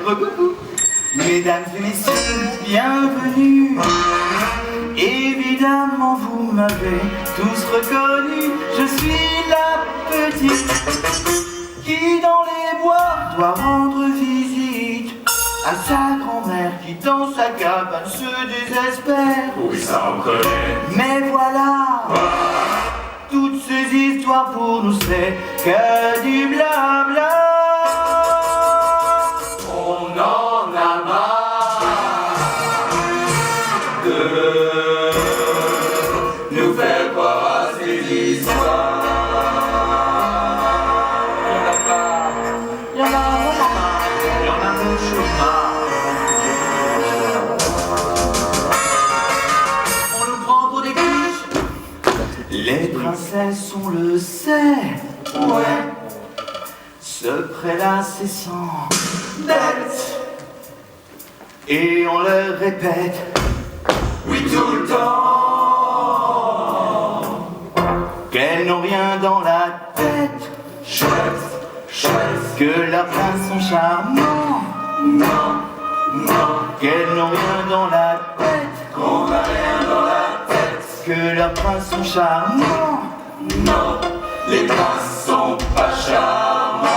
Coucou. Mesdames et messieurs, bienvenue. Évidemment, vous m'avez tous reconnu. Je suis la petite qui, dans les bois, doit rendre visite à sa grand-mère qui, dans sa cabane, se désespère. Oui, ça on connaît. Mais voilà, toutes ces histoires pour nous, c'est que du blabla. On en a marre de nous faire croire à ces histoires. Il y en a beaucoup marre. On nous prend pour des quiches. Les princesses, on le sait. Ouais. Ce prêt-là, c'est sans dette. Et on le répète. Oui, tout le temps. Qu'elles n'ont rien dans la tête. Chouette. Que leurs princes sont charmants. Non. Qu'elles n'ont rien dans la tête. Qu'on n'a rien dans la tête. Que leurs princes sont charmants. Non. Les princes sont pas charmants.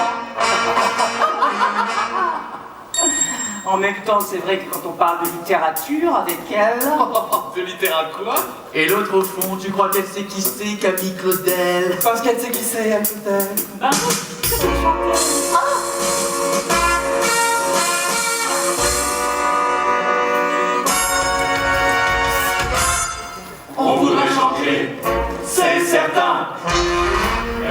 En même temps, c'est vrai que quand on parle de littérature avec elle... De littérature quoi? Et l'autre au fond, tu crois qu'elle sait qui c'est, Camille Claudel? Parce qu'elle sait qui c'est, elle peut-être. Ben, c'est une chanteuse. On voudrait changer, c'est certain.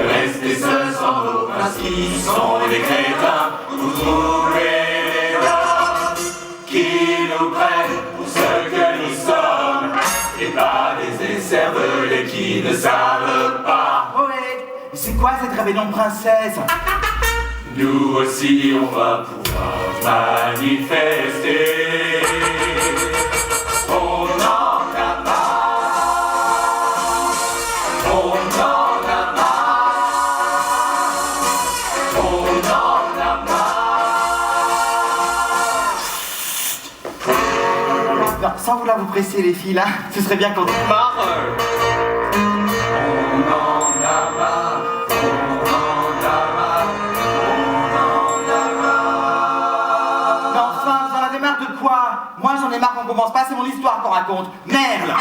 Rester seul sans nos princes qui sont des crétins. Vous trouvez les hommes qui nous prennent pour ce que nous sommes. Et pas des écervelés qui ne savent pas. Ouais, c'est quoi cette rébellion de princesse? Nous aussi on va pouvoir manifester. On en a marre. On en a marre. On en a marre. Non, sans vouloir vous presser les filles là, ce serait bien qu'on marre. On en a marre. On en a marre. On en a marre. Mais enfin, vous en avez marre de quoi? Moi j'en ai marre qu'on commence pas, c'est mon histoire qu'on raconte. Merde!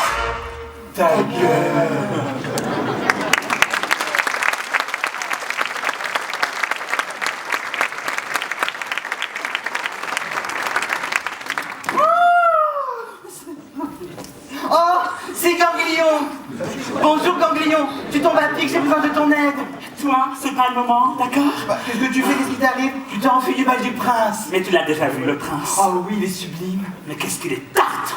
Ta gueule. Oh, c'est Ganglion! Bonjour Ganglion, tu tombes à pic, j'ai besoin de ton aide. Toi, c'est pas le moment, d'accord? Qu'est-ce que tu fais? Qu'est-ce qui t'arrive? Tu t'es enfui du bal du prince. Mais tu l'as déjà vu, le prince. Oh oui, il est sublime. Mais qu'est-ce qu'il est tarte!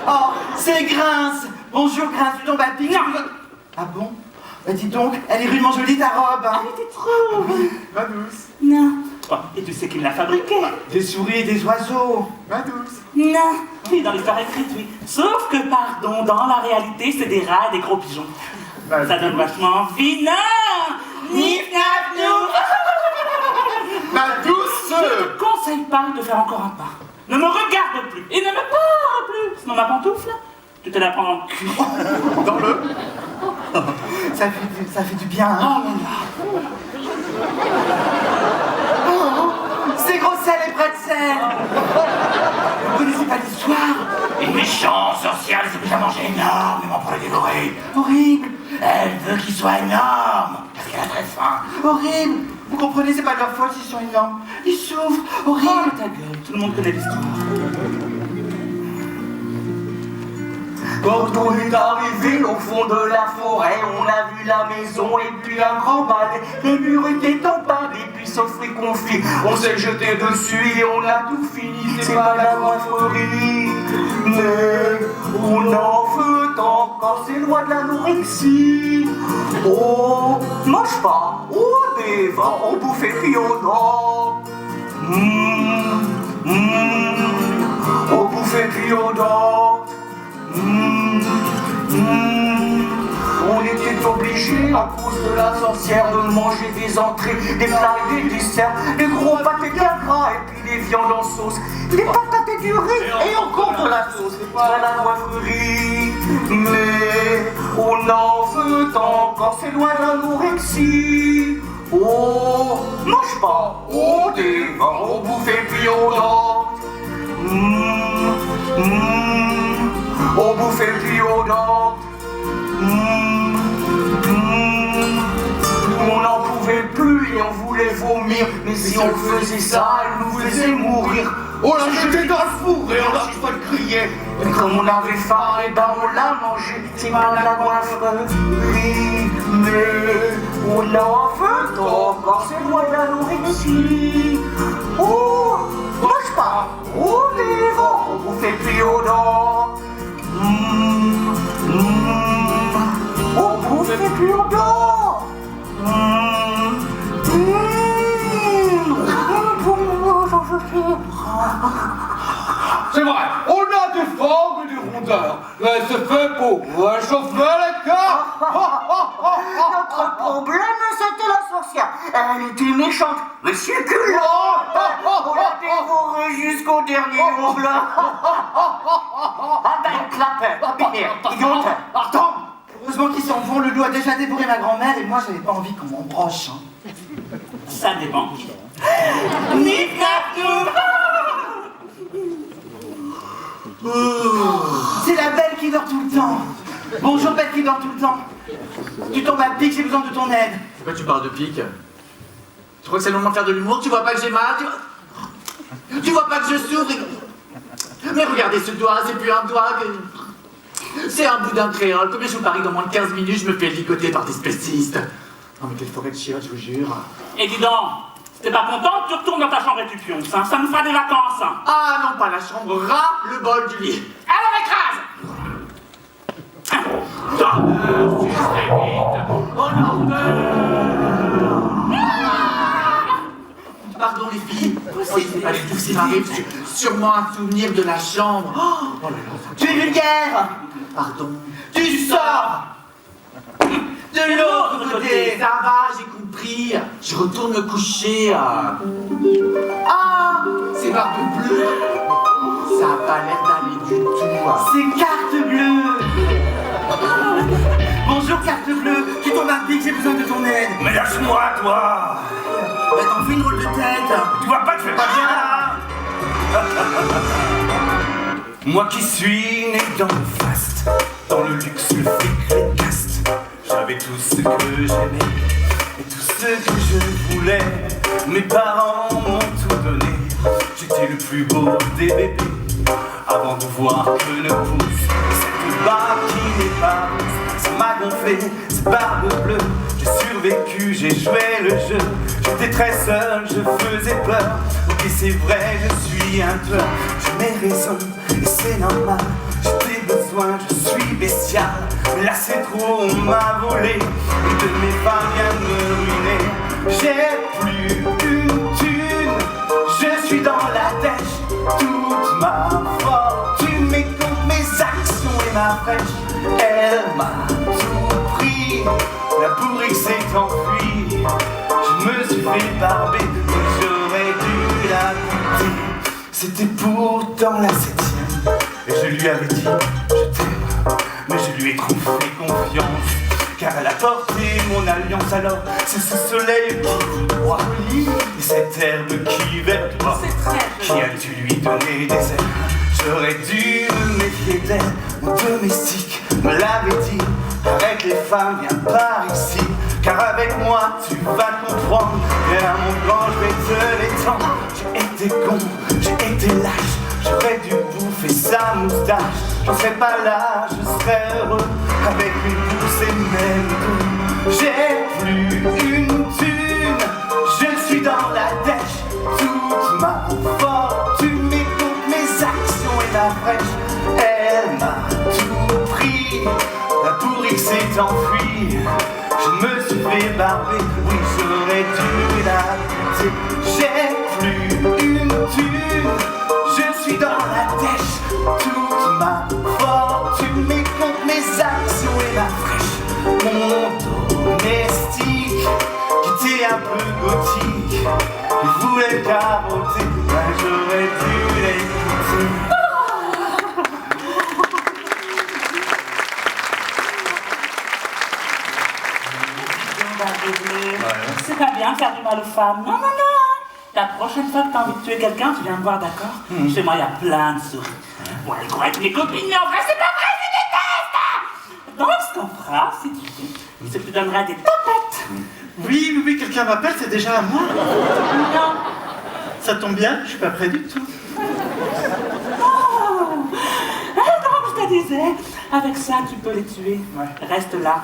Oh, c'est Grince. Bonjour Grince, tu tombes à pic. Ah bon? Bah dis donc, elle est rudement jolie ta robe, hein? Elle était trop... Ma douce. Non. Oh, et tu sais qui l'a fabriqué? Des souris et des oiseaux. Ma douce. Non. Oui, dans l'histoire écrite, oui. Sauf que, pardon, dans la réalité, c'est des rats et des gros pigeons. Bah, ça donne vachement envie. Non! Nif, naf, nou! Ma douce! Je ne te conseille pas de faire encore un pas. Ne me regarde plus et ne me parle plus. Sinon ma pantoufle, tu te la prends dans le cul. Dans le... Ça fait du bien, hein? Oh là là. Oh, c'est Grosselle et Pretzel. Vous connaissez pas l'histoire? Une méchante sorcière les a déjà mangés énormément pour les dévorer. Horrible. Elle veut qu'ils soient énormes, parce qu'elle a très faim. Horrible. Vous comprenez, c'est pas de leur faute s'ils sont énormes. Ils souffrent. Oh Horrible. ta gueule, tout le monde connaît l'histoire. Quand on est arrivé au fond de la forêt, on a vu la maison et puis un grand balai. Les murs étaient emballés, puis sauf et confit. On s'est jeté dessus et on a tout fini. C'est pas la coifferie, mais on en veut encore. C'est loin de l'anorexie. Oh, mange pas, oh, des vents, on bouffe et puis on dort. On bouffe et puis on dort. On était obligés, à cause de la sorcière, de manger des entrées, des plats et des desserts, des gros pâtés bien gras et puis des viandes en sauce, des patates et du riz et encore de la sauce, pas la coifferie. Mais on en veut encore, c'est loin de l'anorexie. Oh, mange pas, on dévore, on bouffe et puis on dort. On bouffe et puis on dort. On n'en pouvait plus et on voulait vomir. Mais si on faisait ça, elle nous faisait mourir. On l'a jeté dans le four et on lâche pas de crier. Et comme on avait faim, et ben on l'a mangé. C'est mal la coifferie. Mais on en veut encore, c'est loin de l'anorexie. Oh, mange pas, on dévore, on bouffe et puis on dort. On bouffe et puis on dort. C'est vrai, on a des formes et des rondeurs, mais c'est fait pour réchauffer le cœur. Notre problème, c'était la sorcière. Elle était méchante, mais c'est que là, on l'a dévorée jusqu'au dernier ongle. Ah ben, clapet, idiote. Attends, heureusement qu'ils s'en vont, le loup a déjà dévoré ma grand-mère et moi j'avais pas envie qu'on m'en broche. Hein. Ça dépend. Nip, nap, nou. C'est la belle qui dort tout le temps. Bonjour belle qui dort tout le temps. Tu tombes à pic, j'ai besoin de ton aide. Pourquoi tu parles de pique? Tu crois que c'est le moment de faire de l'humour? Tu vois pas que j'ai mal? Tu vois pas que je souffre? Mais regardez ce doigt, c'est plus un doigt que... C'est un bout d'un créole. Combien je vous parie dans moins de 15 minutes, je me fais ligoter par des spécistes. Non mais quelle forêt de chiottes, je vous jure. Et dis donc, si t'es pas content, tu retournes dans ta chambre et tu pionces, hein. Ça nous fera des vacances, hein. Ah non, pas la chambre, ras le bol du lit. Alors écrase. Pardon les filles, c'est pas du tout ce qui m'arrive, sûrement un souvenir de la chambre. Oh là là, Tu es vulgaire. pardon. Tu sors de l'autre côté. Ça va, j'ai compris. Je retourne me coucher. Ah, c'est Barbe Bleue. Ça a pas l'air d'aller du tout. C'est carte bleue. Bonjour carte bleue. Tu tombes à pic, j'ai besoin de ton aide. Mais lâche-moi, toi. Bah, t'en fais une drôle de tête. Tu vois pas que je fais pas bien là. Moi qui suis né dans le faste, dans le luxe, le fric, les castes, j'avais tout ce que j'aimais et tout ce que je voulais. Mes parents m'ont tout donné, j'étais le plus beau des bébés. Avant de voir que ne pousse cette barbe qui n'est pas rousse, ça m'a gonflé, cette barbe bleue. J'ai survécu, j'ai joué le jeu. J'étais très seul, je faisais peur. Ok, c'est vrai, je suis un tueur. J'ai mes raisons et c'est normal. J'ai des besoins, je suis bestial. Mais là c'est trop, on m'a volé. Une de mes femmes vient de me ruiner. J'ai plus une thune. Je suis dans la dèche. Toute ma fortune, mes comptes, mes actions et ma fraîche. Elle m'a tout pris. La bourrique s'est enfuie. Je me suis fait barber, mais j'aurais dû la buter. C'était pourtant la 7e, et je lui avais dit je t'aime, mais je lui ai trop fait confiance, car elle a porté mon alliance. Alors c'est ce soleil qui vous droit, et cette herbe qui verdoie, qui a dû lui donner des ailes. J'aurais dû me méfier d'elle, mon domestique me l'avait dit. Arrête les femmes, viens par ici, car avec moi tu vas comprendre. Viens mon grand, je vais te l'étendre. J'ai été con, j'ai été lâche, j'aurais dû bouffer sa moustache. J'en serais pas là, je serais heureux, avec une pousse et même deux. J'ai plus une thune, je suis dans la dèche. Toute ma fortune, mes comptes, mes actions et ma fraîche. Elle m'a tout pris. La bourrique s'est enfuie, je me suis fait barber, oui j'aurais dû la buter. J'ai plus une thune, je suis dans la dèche. Toute ma fortune, j'aurais dû l'écouter. C'est pas bien de faire du mal aux femmes. Non, non, non. La prochaine fois que t'as envie de tuer quelqu'un, tu viens me voir, d'accord? Chez moi, il y a plein de souris. Bon, elles croient être mes copines, mais en vrai, c'est pas vrai, je déteste! Donc, ce qu'on fera, si tu veux, c'est que tu donneras des tapettes. Oui, quelqu'un m'appelle, c'est déjà à moi. Non. Ça tombe bien, je suis pas prêt du tout. Oh. Donc, je te disais, avec ça, tu peux les tuer. Ouais. Reste là.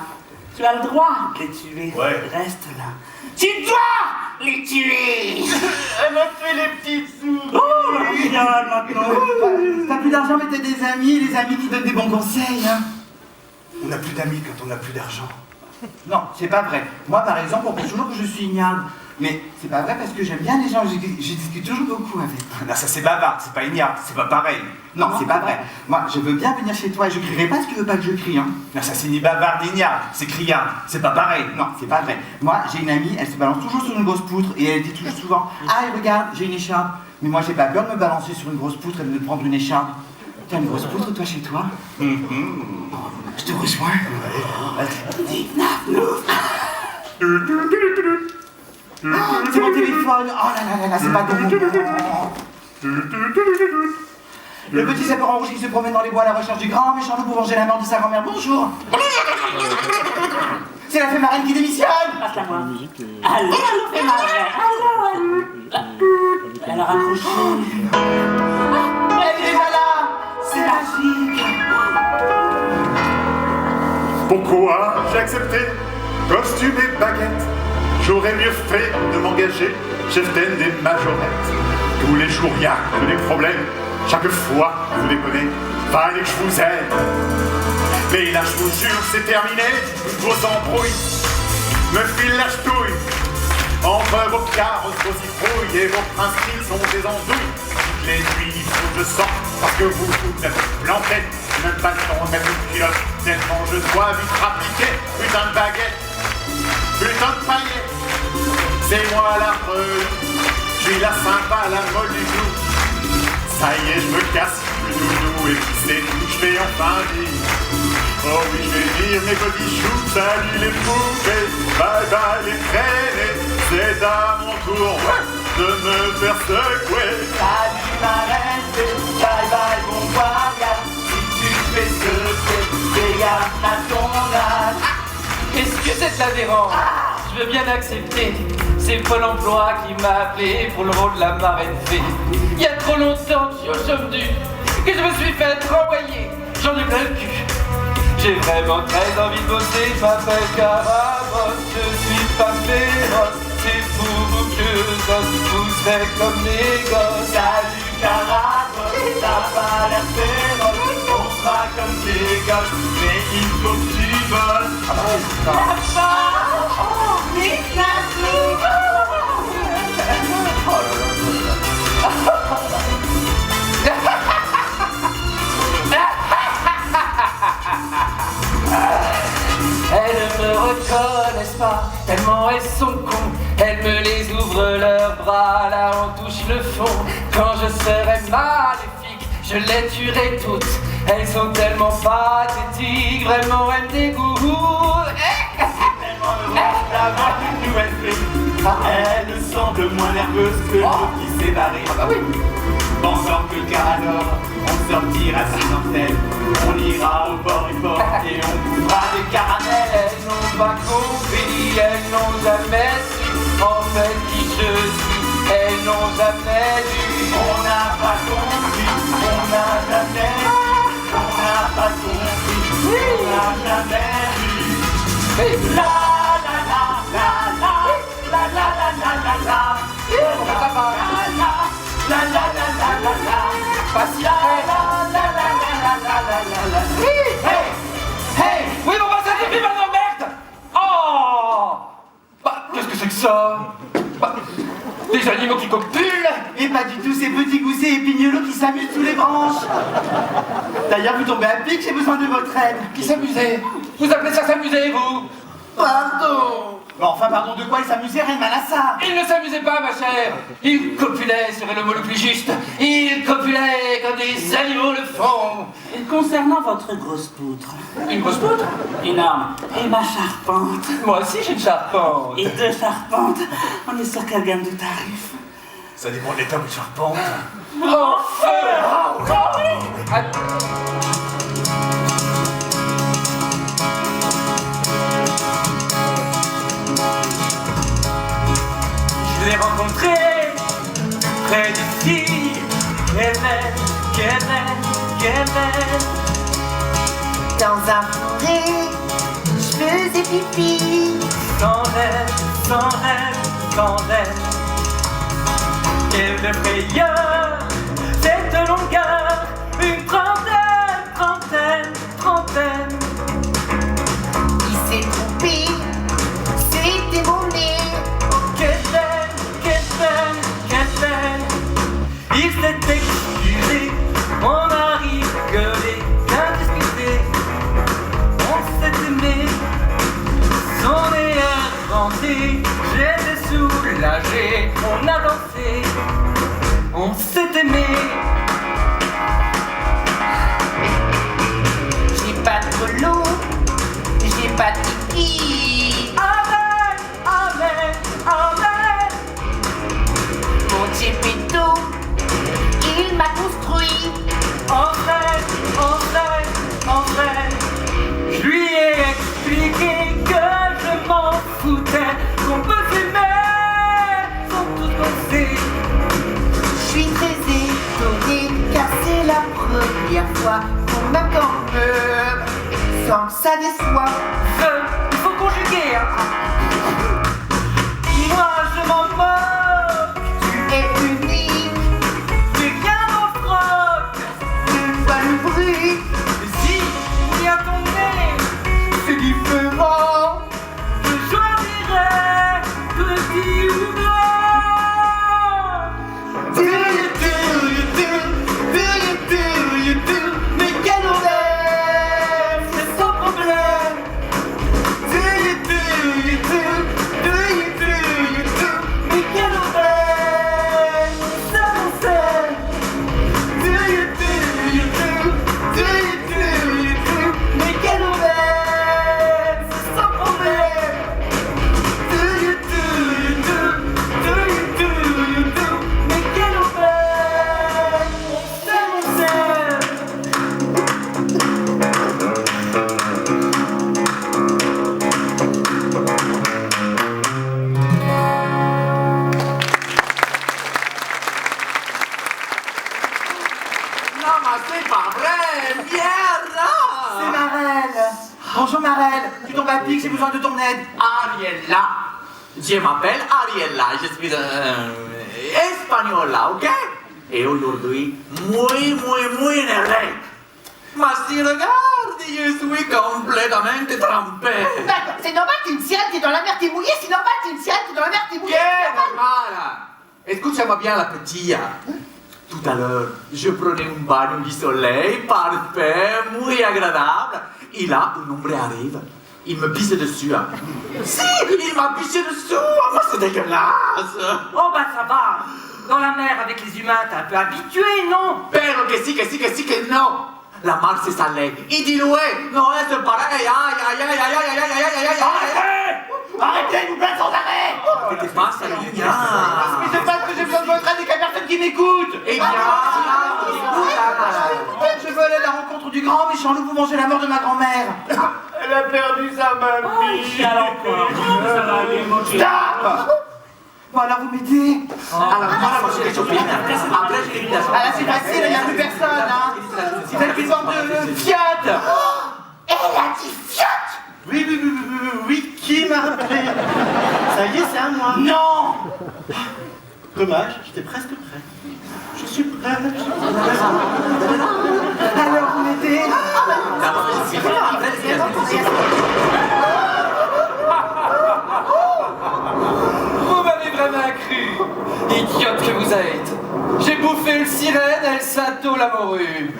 Tu as le droit de les tuer. Ouais. Reste là. Tu dois les tuer. Elle m'a fait les petites sous. Oh, la rigole maintenant. T'as plus d'argent, mais t'as des amis, les amis qui donnent des bons conseils, hein. On n'a plus d'amis quand on n'a plus d'argent. Non, c'est pas vrai. Moi, par exemple, on pense toujours que je suis ignare. Mais c'est pas vrai parce que j'aime bien les gens, je discute toujours beaucoup avec. Non, ça c'est bavard, c'est pas ignare, c'est pas pareil. Non, c'est pas vrai. Moi, je veux bien venir chez toi et je crierai pas si tu veux pas que je crie, hein. Non, ça c'est ni bavard ni ignare, c'est criard, c'est pas pareil. Non, c'est pas vrai. Moi, j'ai une amie, elle se balance toujours sur une grosse poutre et elle dit toujours souvent « Ah, regarde, j'ai une écharpe. » Mais moi, j'ai pas peur de me balancer sur une grosse poutre et de me prendre une écharpe. T'as une grosse poutre, toi, chez toi? Je te rejoins. Vas-y. Oh, c'est mon téléphone. Oh là, c'est pas de mon moment. Le petit sapeur en rouge qui se promène dans les bois à la recherche du grand méchant loup pour venger la mort de sa grand-mère. Bonjour. C'est la fée marraine qui démissionne. Passe-la moi. Allô, fais marraine. Allô. Elle a raccroché. Elle est déjà là. C'est magique. Pourquoi j'ai accepté costume et baguette? J'aurais mieux fait de m'engager chef des majorettes. Tous les jours y a que des problèmes. Chaque fois vous déconnez, fallait que je vous aide. Mais là je vous jure c'est terminé. Vos embrouilles me filent la ch'touille. Entre vos carrosses, vos citrouilles et vos inscrits sont des andouilles. Les nuits il faut que je sorte parce que vous êtes plantés. J'ai même pas le temps de mettre une culotte tellement je dois vite rappliquer. Putain de baguette, putain de paillette. C'est moi la preuve, je suis la sympa, la molle du jour. Ça y est, je me casse le doudou et puis c'est tout, je fais enfin dire. Oh oui, je vais dire mes petits choux, salut les poupées, bye bye les traînées. C'est à mon tour de me faire secouer. Salut ma reine, bye bye bon voyage. Si tu fais secouer, fais gaffe à ton âge. Qu'est-ce que c'est de l'adhérence? Je veux bien accepter. C'est Pôle emploi qui m'a appelé pour le rôle de la marraine fée. Il y a trop longtemps que je suis au chôme du que je me suis fait renvoyer. J'en ai plein le cul. J'ai vraiment très envie de bosser. Je m'appelle Carabosse, je suis pas féroce. C'est pour vous que je bosse. Vous serez comme les gosses. Salut Carabosse, ça va l'air féroce. On sera comme des gosses, mais il faut que tu bosses. Elles ne me reconnaissent pas, tellement elles sont cons. Elles me les ouvrent leurs bras, là on touche le fond. Quand je serai maléfique, je les tuerai toutes. Elles sont tellement pathétiques, vraiment elles me dégoûtent. Tellement heureuses d'avoir une nouvelle fée. Elles semblent moins nerveuses que l'autre qui s'est barré. Ah bah oui. Pendant que le Carador, on sortira sa dentelle. On ira au bord du port et on bouffera des caramels. Elles n'ont pas compris, elles n'ont jamais su en fait qui je suis. Elles n'ont jamais vu. On n'a pas compris, on n'a jamais vu. On n'a pas compris, on n'a jamais vu. Mais La la la la la la la la la la la. ça va. La la la la la la. Pas si La près. la la la la la la la la. Hey! Hey! Oui, bon, bah, ça suffit maintenant, merde! Oh! Bah, qu'est-ce que c'est que ça? Bah, des animaux qui copulent! Et pas du tout ces petits goussets épignolos qui s'amusent sous les branches. D'ailleurs, vous tombez à pic, j'ai besoin de votre aide. Qui s'amusait? Vous appelez ça s'amuser, vous? Pardon. Mais enfin, pardon, de quoi il s'amusait, Reine Malassa? Il ne s'amusait pas, ma chère. Il copulait, serait le mot le plus juste. Il copulait comme des animaux le font. Et concernant votre grosse poutre. Une grosse poutre? Énorme. Et ma charpente. Moi aussi, j'ai une charpente. Et 2 charpentes. On est sur quelle gamme de tarifs? Ça dépend de l'état de charpente. Je l'ai rencontré près d'ici. Quelle belle. Dans un forêt, je faisais pipi. Sans rêve. Quelle frayeur, cette longueur. Une trentaine. Il s'est trompé, c'était mon nez. Quelle peine. Il s'est excusé, on a rigolé, bien discuté. On s'est aimé, son nez a rentré. J'étais soulagé, on a dansé, on s'est aimé. J'ai pas de relou, j'ai pas de pipi. Amen. Mon Gepetto, il m'a construit. En vrai, je lui ai expliqué que je m'en foutais, qu'on peut s'aimer sans tout penser. Je suis très étonnée car c'est la première fois qu'on m'accorde sans que ça déçoive. Il faut conjuguer, hein. Moi je m'en moque, Tu es unique, mais rien n'en frotte. c'est pas le bruit. Mais si, il y a ton nez, c'est différent. Je choisirais petit ou grand. Do you do, mais quel honneur, c'est sans problème. Do you do, mais quel honneur, ça on sait. Do you do, mais quel honneur, c'est sans problème. Do you do, mais quel honneur, ça on sait. Non, mais c'est pas vrai! C'est Mierda! Marelle. Bonjour Marelle, tu tombes à pic, j'ai besoin de ton aide. Ariella. Je m'appelle Ariella, je suis espagnole, ok? Et aujourd'hui, muy énervé. Mais si regarde, je suis complètement trempé. D'accord, c'est normal, t'es une sirène, t'es dans la mer, t'es mouillée, c'est normal, t'es une sirène, t'es dans la mer, t'es mouillée. Qué normal! Escúchame bien la petite. Tout à l'heure, je prenais un bain du soleil, parfait, muy agradable. Et là, un homme arrive. Il me pisse dessus. Si, il m'a pissé dessous. Moi, c'est dégueulasse. Oh bah ça va. Dans la mer avec les humains, t'es un peu habitué, non? Pero que sí, que no. La mar c'est salé. Y dilué. No es pareil. Ay. Arrêtez, vous plaît sans arrêt. ¿Qué te pasa, niña? Mais c'est parce que j'ai besoin de votre aide et qu'il n'y a personne qui m'écoute. Eh bien, Je veux aller à la rencontre du grand méchant loup pour manger la mort de ma grand-mère. Elle a perdu sa mamie. Chiale encore. Ça va aller, mon Dieu. Stop. Bon alors vous m'aidez. alors, voilà, moi, j'ai les copines. Après, j'ai les Ah là c'est facile, il n'y a plus personne. Hein. C'est celle qui porte de Fiat. Elle a dit fiotte. Oui, qui m'a rappelé? Ça y est, c'est à moi. Non. Dommage, j'étais presque prêt. Je suis prêt. Alors vous m'aidez. Vous m'avez vraiment cru. Idiote que vous êtes. J'ai bouffé une sirène, elle s'attole la morue.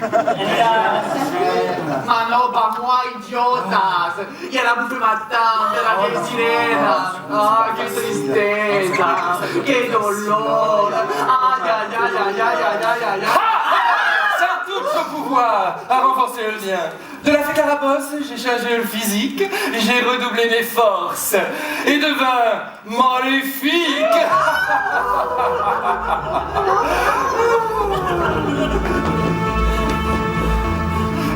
Ah non, pas moi, idiotas! Y a bouffé ma tante, la mia sirena! Ah, che tristezza! Che dolore! Aïe, aïe, aïe, aïe, aïe, aïe, aïe, aïe! Ça tout son pouvoir à renforcer le mien. De la carabosse, j'ai changé le physique, j'ai redoublé mes forces et devint maléfique.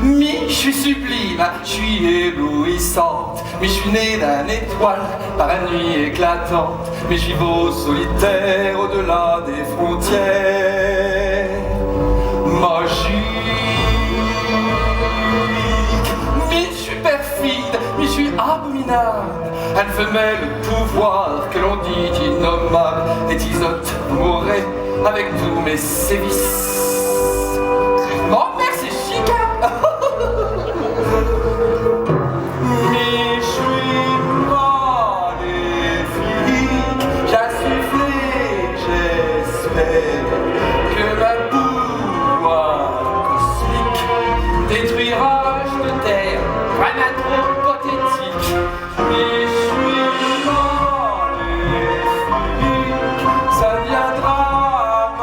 Mi, je suis sublime, je suis éblouissante. Mi, je suis née d'un étoile par la nuit éclatante. Mais je vis au solitaire au-delà des frontières. Magique. Mi, je suis perfide, mi, je suis abominable. Elle femelle le pouvoir que l'on dit innommable. Et Isotte mourrait avec tous mes sévices. Oh, merci, chica. Mi, je suis maléfique. J'insufflé, j'espère que ma pouvoir cosmique détruira de terre, vraiment trop pathétique. Mi, je suis maléfique. Ça devient dramatique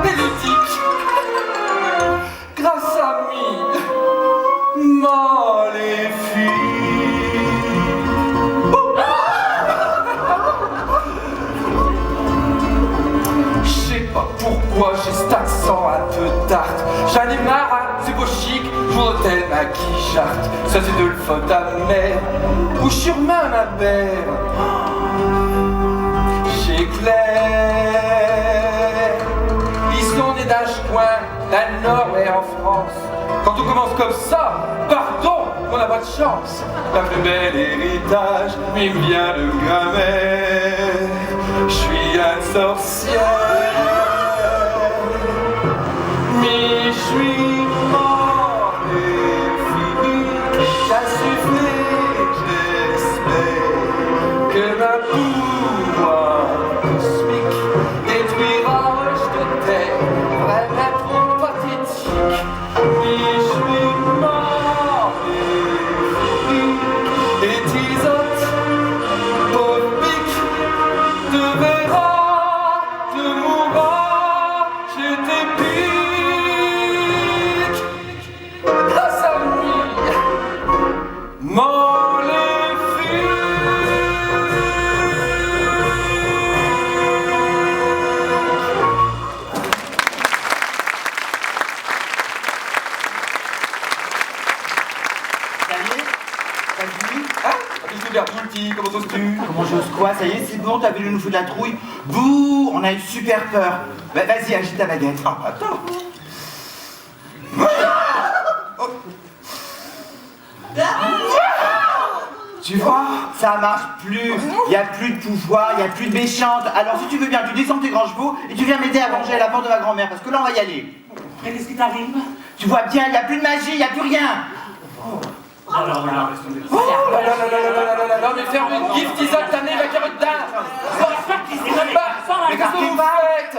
et ludique. Grâce à mi, maléfique. Je sais pas pourquoi j'ai cet accent un peu tarte. J'en ai marre, hein, c'est beau chic, jour d'hôtel maquillarte. Ça c'est de la faute à mère, ou sûrement ma mère. J'éclaire. Ils sont nés d'un coin, d'un nord et en France. Quand on commence comme ça, pardon, on n'a pas de chance. La plus belle héritage, mais il vient de grammaire. Je suis un sorcière. Mais je suis maléfique. J'insufflé, j'espère que ma pouvoir cosmique détruira de terre, vraiment trop pathétique. Mais je suis maléfique. Et Isotte, pauvre pic, te verra, te mourra, je t'épique. Grâce à lui, comment t'oses-tu? Comment j'ose quoi? Ça y est, c'est bon, t'as vu le nouveau de la trouille? Bouh, on a eu super peur. Bah, vas-y, agite ta baguette. Ah, attends. Tu vois, ça marche plus. Il n'y a plus de pouvoir, il n'y a plus de méchante. Alors si tu veux bien, tu descends tes grands chevaux et tu viens m'aider à manger à la mort de ma grand-mère, parce que là on va y aller. Mais qu'est-ce qui t'arrive? Tu vois bien, il n'y a plus de magie, il n'y a plus rien. Alors là, Oh là là là là là là là là, mais ferme une gift, Isotte, t'as né la carotte d'Inde. Mais qu'est-ce que vous faites?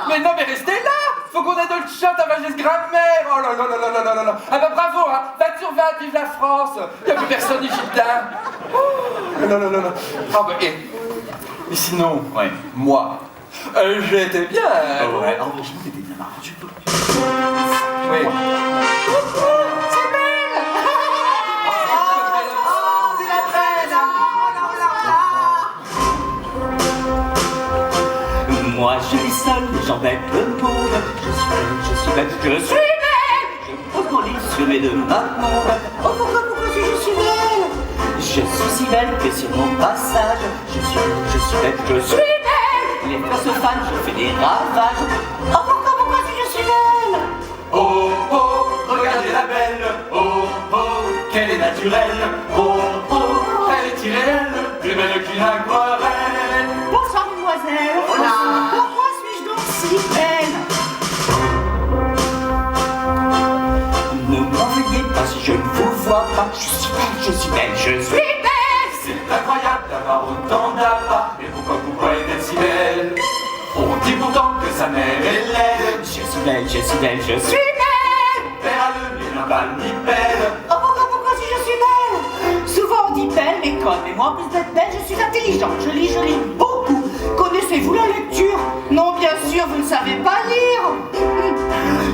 Mais non, mais restez là. Faut qu'on aide le chat à manger ce grand-mère. Oh là là là là là là là. Ah bah bravo, hein. 20 sur 20, vive la France. Y'a plus personne ici dedans. Oh là là là là. Ah bah, mais sinon, Ouais. moi, j'étais bien. Ouais, en franchement, t'étais bien marrant. Oui. moi je vis seul, j'embête le monde. Je suis bête, je suis belle. Je pose mon lit sur mes deux mains. Oh pourquoi je suis belle? Je suis si belle que sur mon passage. Je suis bête, je suis belle. Les fleurs se fanent, je fais des ravages. Oh pourquoi je suis belle? Oh oh, regardez la belle. Oh oh, qu'elle est naturelle. Oh oh, elle est irréelle, plus belle qu'une aquarelle. Bonsoir, mademoiselle. Pourquoi suis-je donc si belle? Ne m'en veuillez pas si je ne vous vois pas. Je suis belle, je suis belle, je suis belle. C'est incroyable d'avoir autant d'appas. Mais pourquoi elle est si belle? On dit pourtant que sa mère est laide. Je suis belle, je suis belle, je suis belle. Père a le mieux, la pas ni belle. Oh, pourquoi si je suis belle? Souvent on dit belle, mais conne. Mais moi, en plus d'être belle, je suis intelligente. Je lis beaucoup. Connaissez-vous la lecture? Non, bien sûr, vous ne savez pas lire.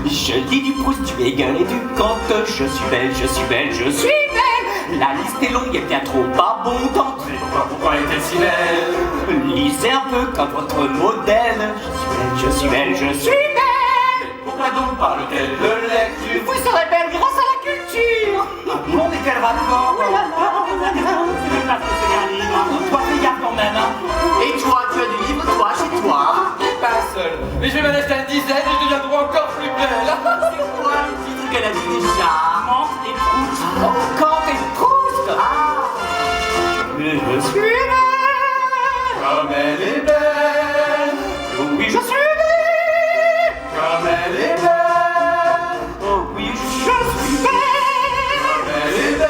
Je lis du Proust, du Hegel et du Kant. Je suis belle, je suis belle, je suis belle. La liste est longue et bien trop abondante. Mais pourquoi est-elle si belle? Lisez un peu comme votre modèle. Je suis belle, je suis belle. Pourquoi donc parle-t-elle de lecture? Vous serez belle grâce à la culture. Bon, mais quel rapport? Oh là là. C'est même pas ce que c'est un livre. Toi, fais gaffe quand même, hein. Et toi, tu as des livres, toi, chez toi? Pas seul. Mais je vais m'en acheter une dizaine et je deviendrai encore plus belle. C'est quoi le titre qu'elle a dit déjà? Kant et Proust. Oh, Kant et Proust. Mais je suis belle. Comme elle est belle. Oui, je suis belle. Comme elle est belle. Oh oui, je suis belle. Comme elle est belle.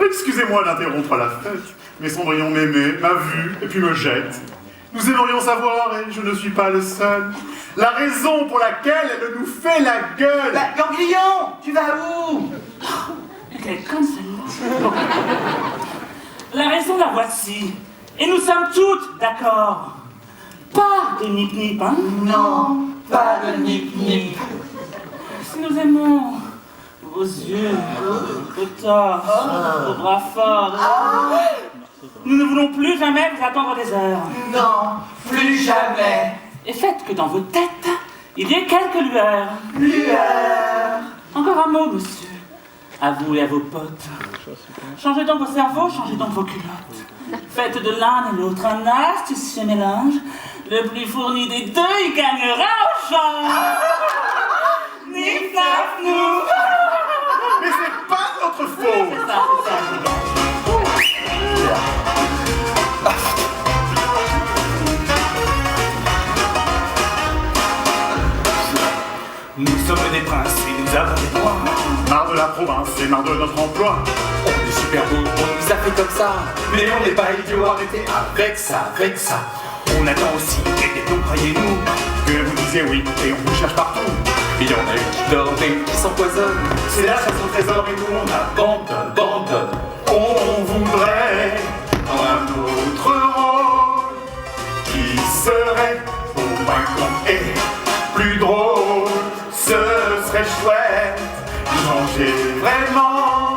Excusez-moi d'interrompre la fête, mais Cendrillon m'aimait, m'a vu, et puis me jette. Nous aimerions savoir, et je ne suis pas le seul, la raison pour laquelle elle nous fait la gueule. Bah, Ganglion, tu vas où? Elle est comme celle-là. La raison, la voici. Et nous sommes toutes d'accord. Pas de nip-nip, hein? Non, pas de nip-nip. Si nous aimons vos yeux, vos torses, vos bras forts, nous ne voulons plus jamais vous attendre des heures. Non, plus jamais. Et faites que dans vos têtes, il y ait quelques lueurs. Lueur. Encore un mot, monsieur. À vous et à vos potes. Changez donc vos cerveaux, changez donc vos culottes. Faites de l'un et l'autre un astucieux mélange. Le plus fourni des deux, il gagnera au change. Nif, naf, nous. Mais c'est pas notre faute. C'est ça. Nous sommes des princes et nous avons des droits. Marre de la province et marre de notre emploi. On est super beau, on nous a fait comme ça. Mais on n'est pas idiots, arrêtez avec ça, avec ça. On attend aussi des dons, croyez-nous. Que vous disiez oui, et on vous cherche partout. Il y en a une qui dort et une qui s'empoisonne. C'est la chasse au trésor et nous on abandonne, abandonne. On voudrait un autre rôle qui serait au moins con et plus drôle. Ce serait chouette, changer vraiment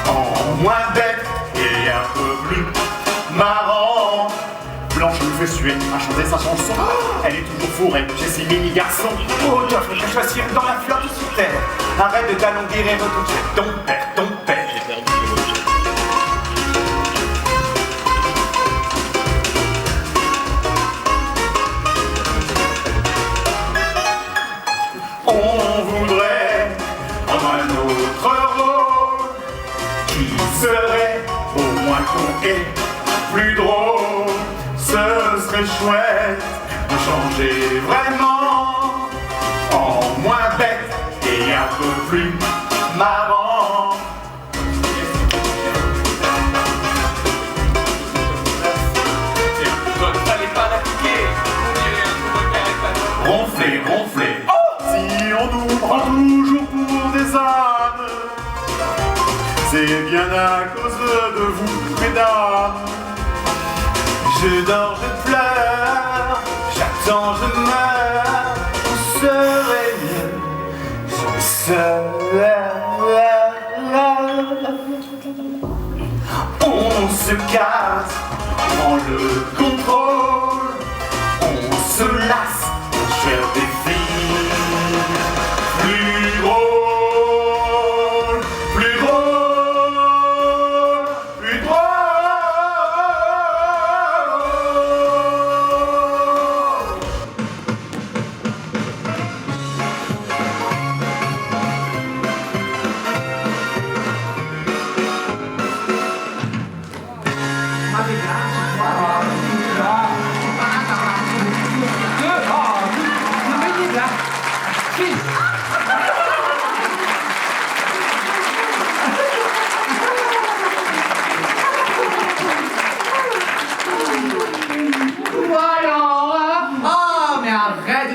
en moins bête et un peu plus marrant. Blanche nous fait suer à chanter sa chanson. Elle est toujours fourrée chez ses mini-garçons. Oh, tu as fait que choisir dans la flotte sous terre. Arrête de t'allonguer et retourner ton père, ton père. On voudrait un autre rôle qui serait au moins con et plus drôle. Ce serait chouette de changer vraiment en moins bête et un peu plus marrant. Fallait pas l'appliquer. Ronfler, ronfler. Si on nous prend toujours pour des ânes, c'est bien à cause de vous, mesdames. Je dors, je pleure, j'attends, je meurs. On serait mieux, je serais. On se casse, prend le contrôle, on se lasse, on cherche des filles plus drôles, plus drôles, plus drôles.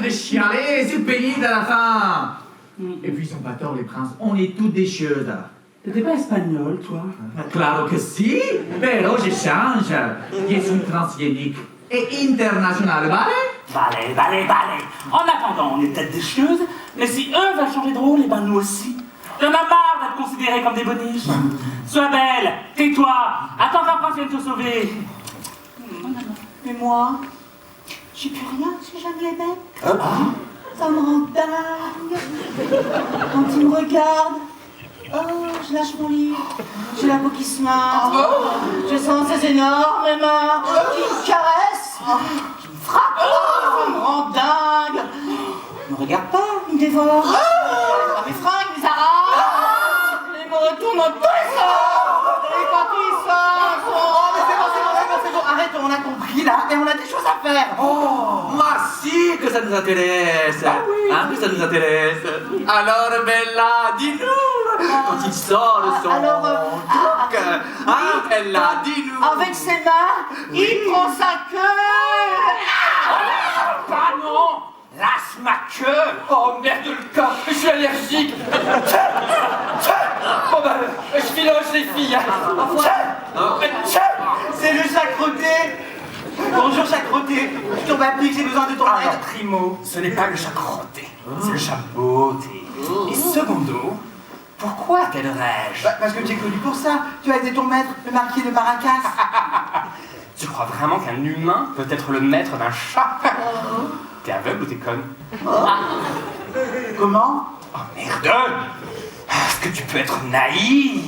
de chialer, c'est pénible à la fin. Et puis ils sont pas tort les princes, on est tous des chieuses. T'étais pas espagnol, toi? Claro que si, pero je change. Je suis transgénique et international, vale? Vale. En attendant, on est peut-être des chieuses, mais si eux veulent changer de rôle, et ben nous aussi. Y'en a marre d'être considérés comme des boniches. Sois belle, tais-toi, attends qu'un prince vienne te sauver. Mais moi, j'ai plus rien si jamais les bête. Ça me rend dingue. Quand il me regarde, je lâche mon livre, j'ai la peau qui se marre, je sens ces énormes mains qui me caressent, qui me frappent, ça me rend dingue. Il me regarde pas, il me dévore. Mes fringues, mes arabes, il me retourne dans tous les sens. Et quand il sort, c'est bon, arrête, on a compris là, et on a des choses à faire. Si que ça nous intéresse. Hein, que ça nous intéresse. Alors Bella, dis-nous, quand il sort de son truc, Bella, dis-nous. Avec ses mains, il prend sa queue. Pardon! Lâche ma queue! Oh merde le cas, je suis allergique! Bon bah, je filoche les filles! C'est le sacreté. Bonjour sacreté, je tombe à pic, j'ai besoin de ton aide. Primo, ce n'est pas le chat crotté, c'est le chat beauté. Et secondo, pourquoi t'aiderais-je? Parce que tu es connu pour ça. Tu as été ton maître, le marquis de Maracas. Tu crois vraiment qu'un humain peut être le maître d'un chat? T'es aveugle ou t'es conne? Comment? Oh merde! Est-ce que tu peux être naïf?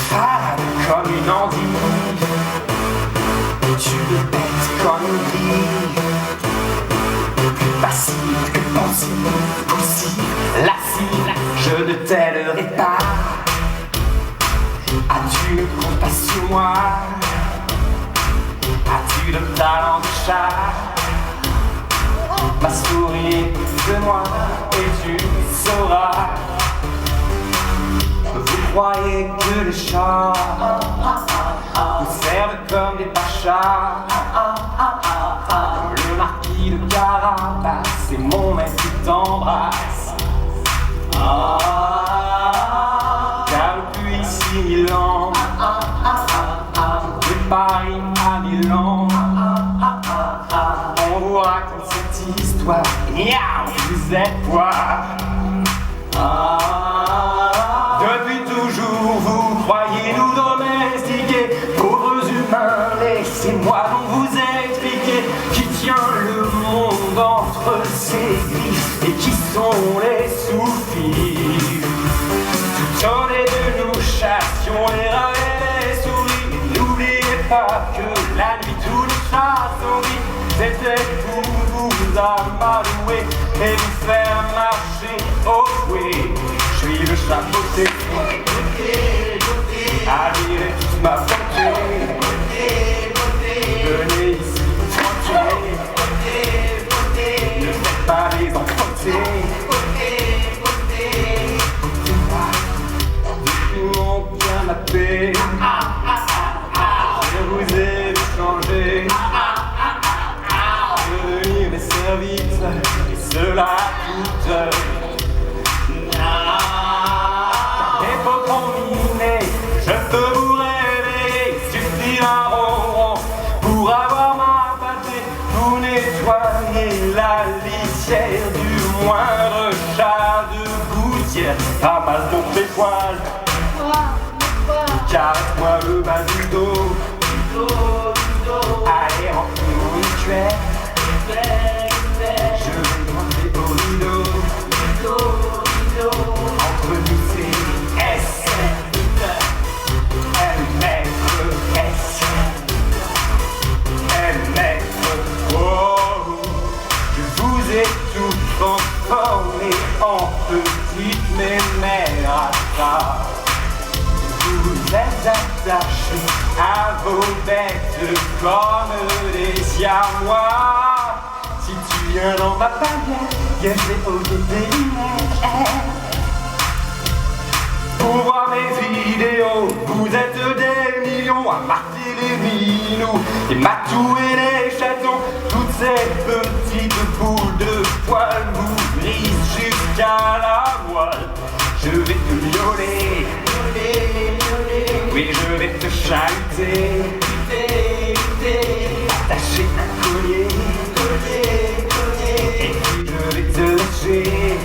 Fade comme une endive, tu es bête comme une grille, plus passive que pensive, poussive, lascive, je ne t'aiderai pas. As-tu une compassion moi? As-tu le talent de chat? Ma souris de moi et tu sauras. Vous croyez que les chats vous servent comme des pachas? Le marquis de Carabas, c'est mon maître qui t'embrasse. Car depuis 6000 ans, de Paris à Milan, on vous raconte cette histoire. Miaou, vous êtes quoi? Depuis toujours, vous croyez nous domestiquer, pauvres humains, laissez-moi donc vous expliquer qui tient le monde entre ses griffes et qui sont les sous-fifs. Tout au début, nous chassions les rats et les souris. N'oubliez pas que la nuit, tous les chats sont gris. C'était pour vous amadouer et vous faire marcher au fouet. Je suis le chat beauté, admirez toute ma beauté. Venez ici, tranquille, ne faites pas les emprunter. Depuis mon bien ma paix, je vous ai vu changer, devenir mes services, et cela coûte. Époque combinée, je peux vous réveiller, suffit un ronron pour avoir ma pâtée. Vous nettoyez la litière du moindre chat de gouttière. Ramasse donc les poils, caresse-moi le bas du dos. Allez, rentre-nous une cuillère, je vais grimper au rideau. Entre nous c'est S, M-S, oh, je vous ai tout transformé en petites mémères à ça. Vous êtes attachés à vos bêtes comme des siamois. Si tu viens dans ma baguette, je vais ôter tes lumières. Pour voir mes vidéos, vous êtes des millions à partir les minous, les matous et les chatons, toutes ces petites boules de poils vous brisent jusqu'à la voile. Je vais te violer, oui je vais te chahuter, attacher un collier, et puis je vais te lécher.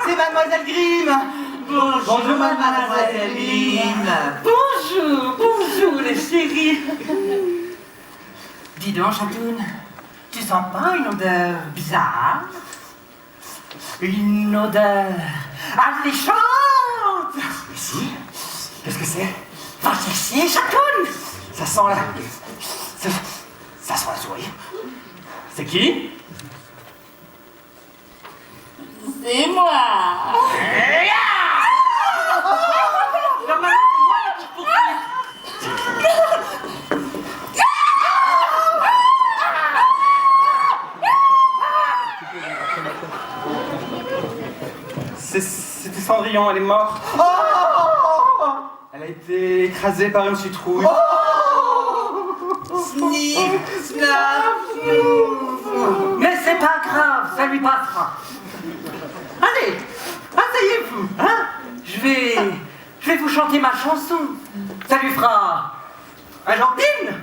C'est Mademoiselle Grimm. Bonjour, Mademoiselle Grimm. Bonjour les chéris. Dis donc, Chatoun, tu sens pas une odeur bizarre? Une odeur alléchante? Si? Qu'est-ce que c'est? Va chercher, Chatoun. Ça sent la... Ça sent la souris. C'est qui? C'est moi. C'était Cendrillon, elle est morte. Elle a été écrasée par une citrouille. Sniff, snap, mais c'est pas grave, ça lui passera. Allez, asseyez-vous, hein? Je vais vous chanter ma chanson. Ça lui fera un genre d'hymne.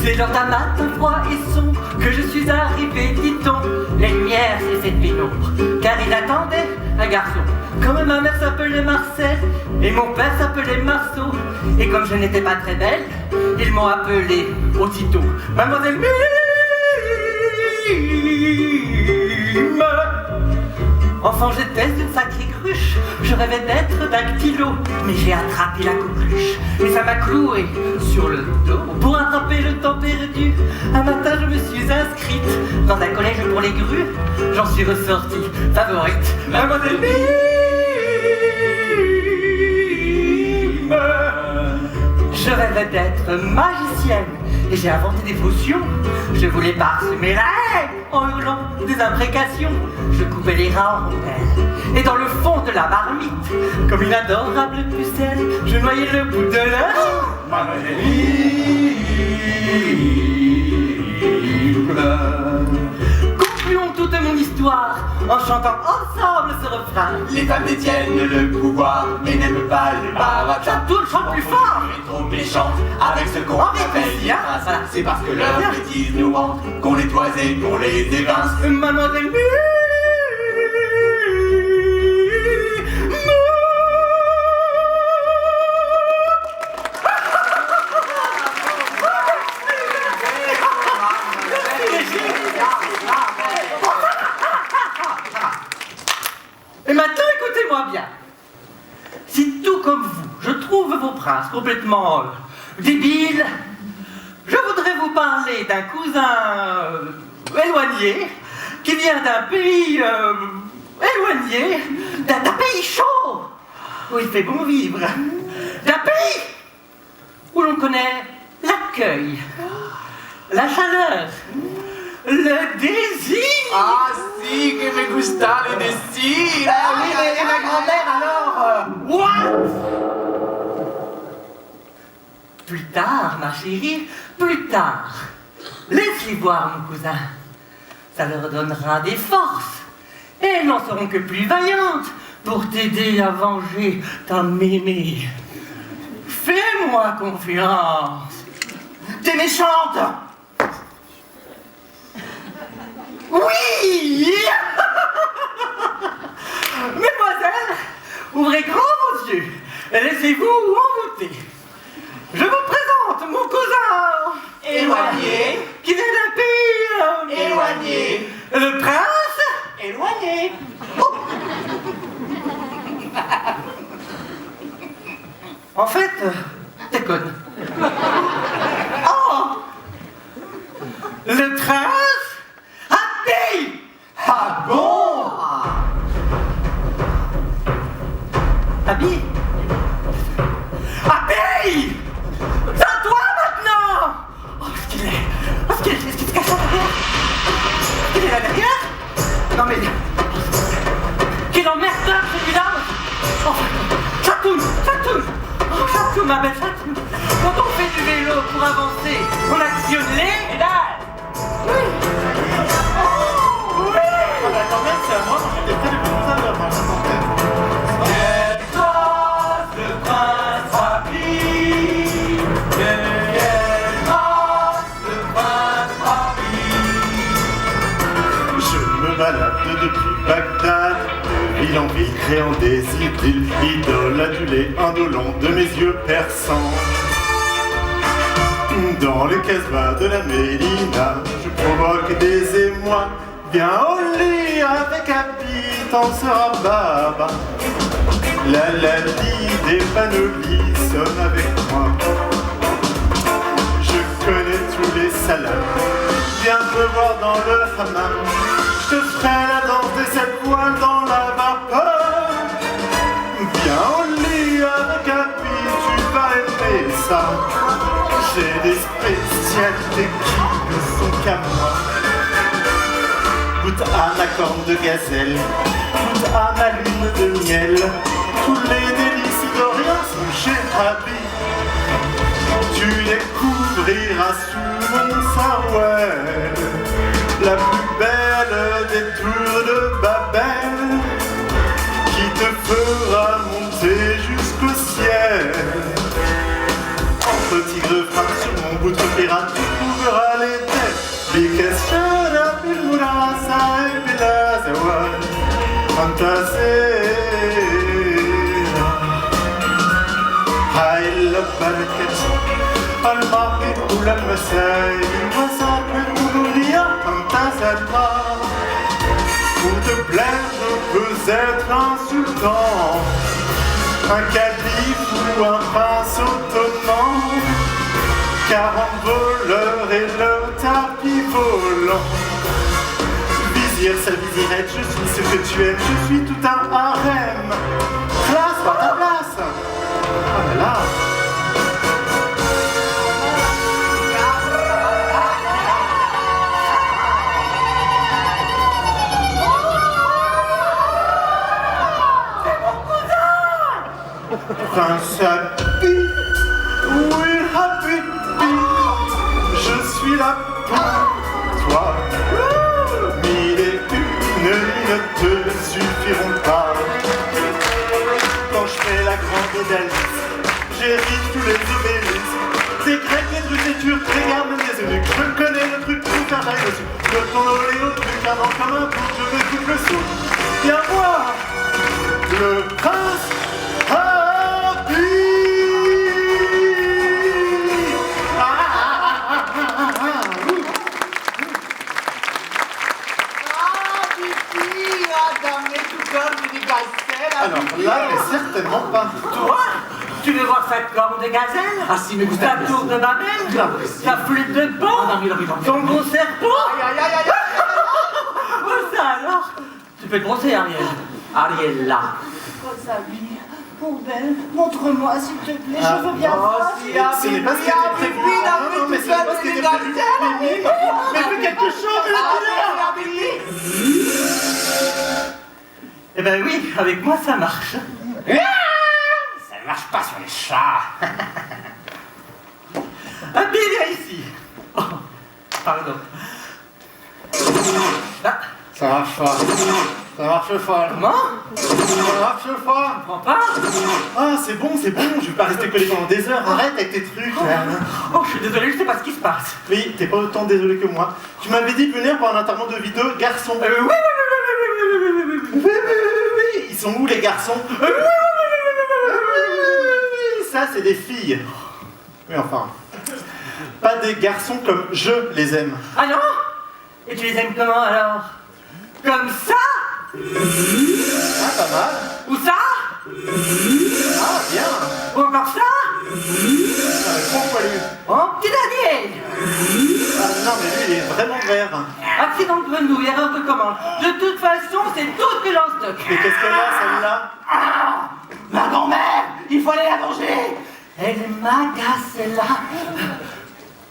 C'est lors d'un matin froid et sombre que je suis arrivé, dit-on. Les lumières s'est fait pénombre, car il attendait un garçon. Comme ma mère s'appelait Marcel et mon père s'appelait Marceau. Et comme je n'étais pas très belle, ils m'ont appelé aussitôt Mademoiselle Mime. Enfant, j'étais une sacrée cruche, je rêvais d'être dactylo, mais j'ai attrapé la coqueluche et ça m'a cloué sur le dos. Pour attraper le temps perdu, un matin je me suis inscrite dans un collège pour les grues. J'en suis ressortie favorite, Mademoiselle Mime. Je rêvais d'être magicienne et j'ai inventé des potions. Je voulais parsemer la haine en hurlant des imprécations. Je coupais les rats en rondelles et dans le fond de la marmite, comme une adorable pucelle, je noyais le bout de l'œuf. Mademoiselle Concluons toute mon histoire en chantant ensemble ce refrain. Les femmes détiennent le pouvoir, mais n'aiment pas les baratins. Tout le chante plus fort. On est trop méchante avec ce qu'on appelle les princes. C'est parce que leur bêtise nous hante qu'on les toise et qu'on les évince. Mademoiselle Et maintenant, écoutez-moi bien. Si tout comme vous, je trouve vos princes complètement débiles, je voudrais vous parler d'un cousin éloigné, qui vient d'un pays éloigné, d'un pays chaud, où il fait bon vivre, d'un pays où l'on connaît l'accueil, la chaleur, le désir. Ah si, que me gusta le désir. Ah oui, mais ma grand-mère alors What? Plus tard, ma chérie, plus tard. Laisse-les voir, mon cousin. Ça leur donnera des forces. Et elles n'en seront que plus vaillantes pour t'aider à venger ta mémé. Fais-moi confiance. T'es méchante. Oui. Mais moi Mesdemoiselles, ouvrez grand vos yeux et laissez-vous envoûter. Je vous présente mon cousin Éloigné. qui vient d'un pays Éloigné. Le prince Éloigné. En fait, t'es conne. Oh, le prince Happy. Ah bon? Happy. Happy. C'est à toi maintenant. Oh, est-ce qu'il se cache là derrière? Il est là derrière? Non mais... Quel emmerdeur celui-là. Oh, Chatoun. Oh, Chatoun, ma belle Chatoun. Quand on fait du vélo pour avancer, on actionne les pédales. Oui. Oh, oui. Ah bah quand même, c'est à moi, j'étais près depuis tout à l'heure, moi, Le prince Happy. Quelle grâce, le prince Happy. Je me balade depuis Bagdad, de ville en ville, créant des idylles, idole adulée, indolent de mes yeux perçants. Dans les casbahs de la Médina, je provoque des émois. Viens au lit avec Happy, t'en sera baba. La Lali des Panolis sonne avec moi. Je connais tous les salades. Viens me voir dans le hammam. Je te ferai la danse des 7 voiles dans la vapeur. Viens au lit avec Happy, tu vas aimer ça. J'ai des spécialités qui ne sont qu'à moi. Goûte à ma corne de gazelle, goûte à ma lune de miel. Tous les délices d'Orient sont chez Happy. Tu découvriras sous mon sarouel la plus belle des tours de Babel, qui te fera monter jusqu'au ciel. Entre tigre frappe sur mon bout de pirate, tu trouveras les têtes. Bikeshara bilmurasa et bilazawad fantasera. Haïl la barakat al-maqib ou l'al-masai wasaq al-koulouria fantasera. Pour te plaire, je peux être insultant, un calife ou un prince ottoman, car un voleur et le tapis volant. Vizir, sa vizirette, je suis ce que tu aimes, je suis tout un harem. Place, pas ta place. Ah là là. Prince Happy, oui Happy, je suis là pour toi. Mille et une nuits ne te suffiront pas. Quand je fais la grande Dalise, j'hérite tous les obélisques. Des Grecs, des Drus, des Turcs, des Gardes, même des eunuques. Je connais le truc pour faire taille dessus. De ton oléo, truc avant comme un pouce, je veux tout le saut. Viens voir le prince Happy. Alors là, mais certainement pas. Toi, tu veux voir cette corne de gazelle? Ah si, mais vous Ta tour de Babel? Ta flûte de pan? Ton gros serpent? Oh, ça alors? Tu peux te brosser, Ariel. Ariel, là. Rosalie, poubelle, montre-moi s'il te plaît, Ah, je veux bien voir. Ce n'est pas ce qui était prévu. Non, mais ce n'est pas ce qui était prévu. Mais fais quelque chose, Eh ben oui, avec moi ça marche. Ça ne marche pas sur les chats. Happy, viens ici. Oh, pardon. Ah, ça marche pas. Ça marche pas. comment? Ça marche pas. Tu comprends pas? Ah, c'est bon, je vais pas rester collé pendant des heures. Arrête avec tes trucs. Oh, je suis désolé, je sais pas ce qui se passe. Oui, t'es pas autant désolé que moi. Tu m'avais dit de venir pour un enterrement de vie de garçon. Oui. Oui. Ils sont où les garçons? Ça, c'est des filles. Mais enfin, pas des garçons comme je les aime. Ah non? Et tu les aimes comment alors? Comme ça? Ah, pas mal. Ou ça? Ah, bien. Ou encore ça? Trop poilu. Oh, petit dernier! Ah, non, mais lui, il est vraiment vert. Accident de grenouille, erreur de commande. De toute façon, c'est tout ce que j'en stocke. Mais qu'est-ce qu'elle a, celle-là? Ah, ma grand-mère! Il faut aller la manger! Elle m'agace, celle-là.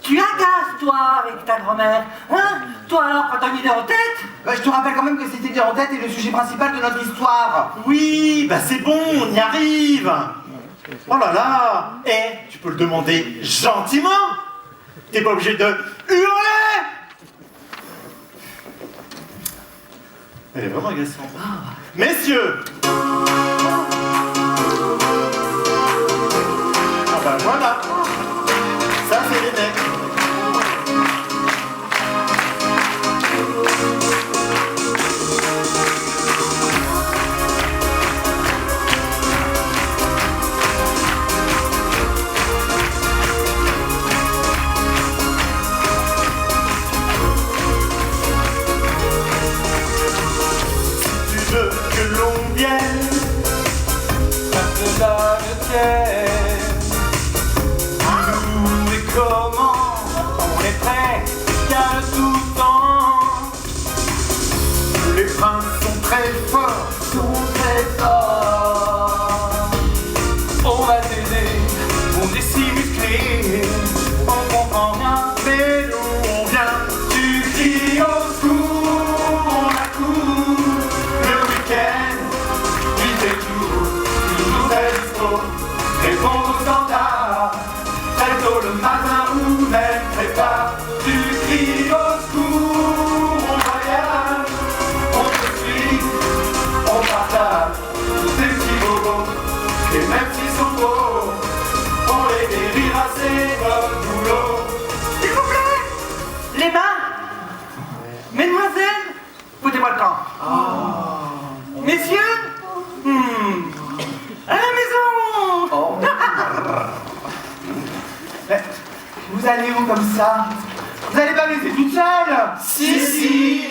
Tu agaces, toi, avec ta grand-mère. Hein? Toi, alors, quand t'as une idée en tête? Je te rappelle quand même que cette idée en tête est le sujet principal de notre histoire. Oui, bah c'est bon, on y arrive. Oh là là. Eh, tu peux le demander gentiment. T'es pas obligé de hurler. Elle est vraiment agaçante. Messieurs. Ah bah voilà. Ça, c'est les mecs. Tu veux que l'on vienne Par-delà le ciel, où et comment on est prêt, car le tout temps. Les princes sont très forts. On va t'aider, on est si musclé, on comprend rien. Mais nous on vient. Tu cries au secours, on accourt. Le week-end, nuit et jour, toujours à dispo. Répondre aux standards, très tôt le matin ou même très tard. Tu cries au secours, on voyage, on te suit, on partage tous tes petits bobos. Et même s'ils sont beaux, on les dérira, c'est notre boulot. S'il vous plaît! Les mains! Mesdemoiselles, foutez-moi le camp. Messieurs, à la maison! Mais vous allez où comme ça? Vous allez pas me laisser toute seule? Si.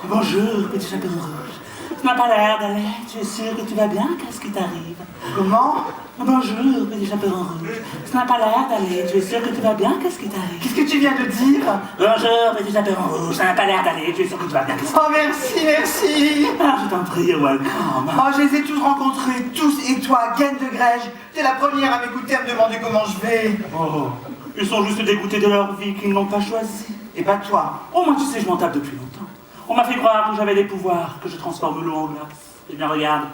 Bonjour, petit chaperon rouge. Tu n'as pas l'air d'aller. Tu es sûr que tu vas bien? Qu'est-ce qui t'arrive? Comment? Bonjour, petit chaperon rouge. Tu n'as pas l'air d'aller. Tu es sûr que tu vas bien? Qu'est-ce qui t'arrive? Qu'est-ce que tu viens de dire? Bonjour, petit chaperon rouge. Tu n'as pas l'air d'aller. Tu es sûr que tu vas bien? Qu'est-ce qui Oh merci, merci. Ah, je t'en prie, welcome. Oh, je les ai tous rencontrés, tous, et toi, Gaine de Grège, t'es la première à m'écouter, à me demander comment je vais. Oh, ils sont juste dégoûtés de leur vie qu'ils n'ont pas choisie. Et pas toi. Oh, moi, tu sais, je m'en tape depuis longtemps. On m'a fait croire que j'avais des pouvoirs, que je transforme l'eau en glace. Eh bien, regarde.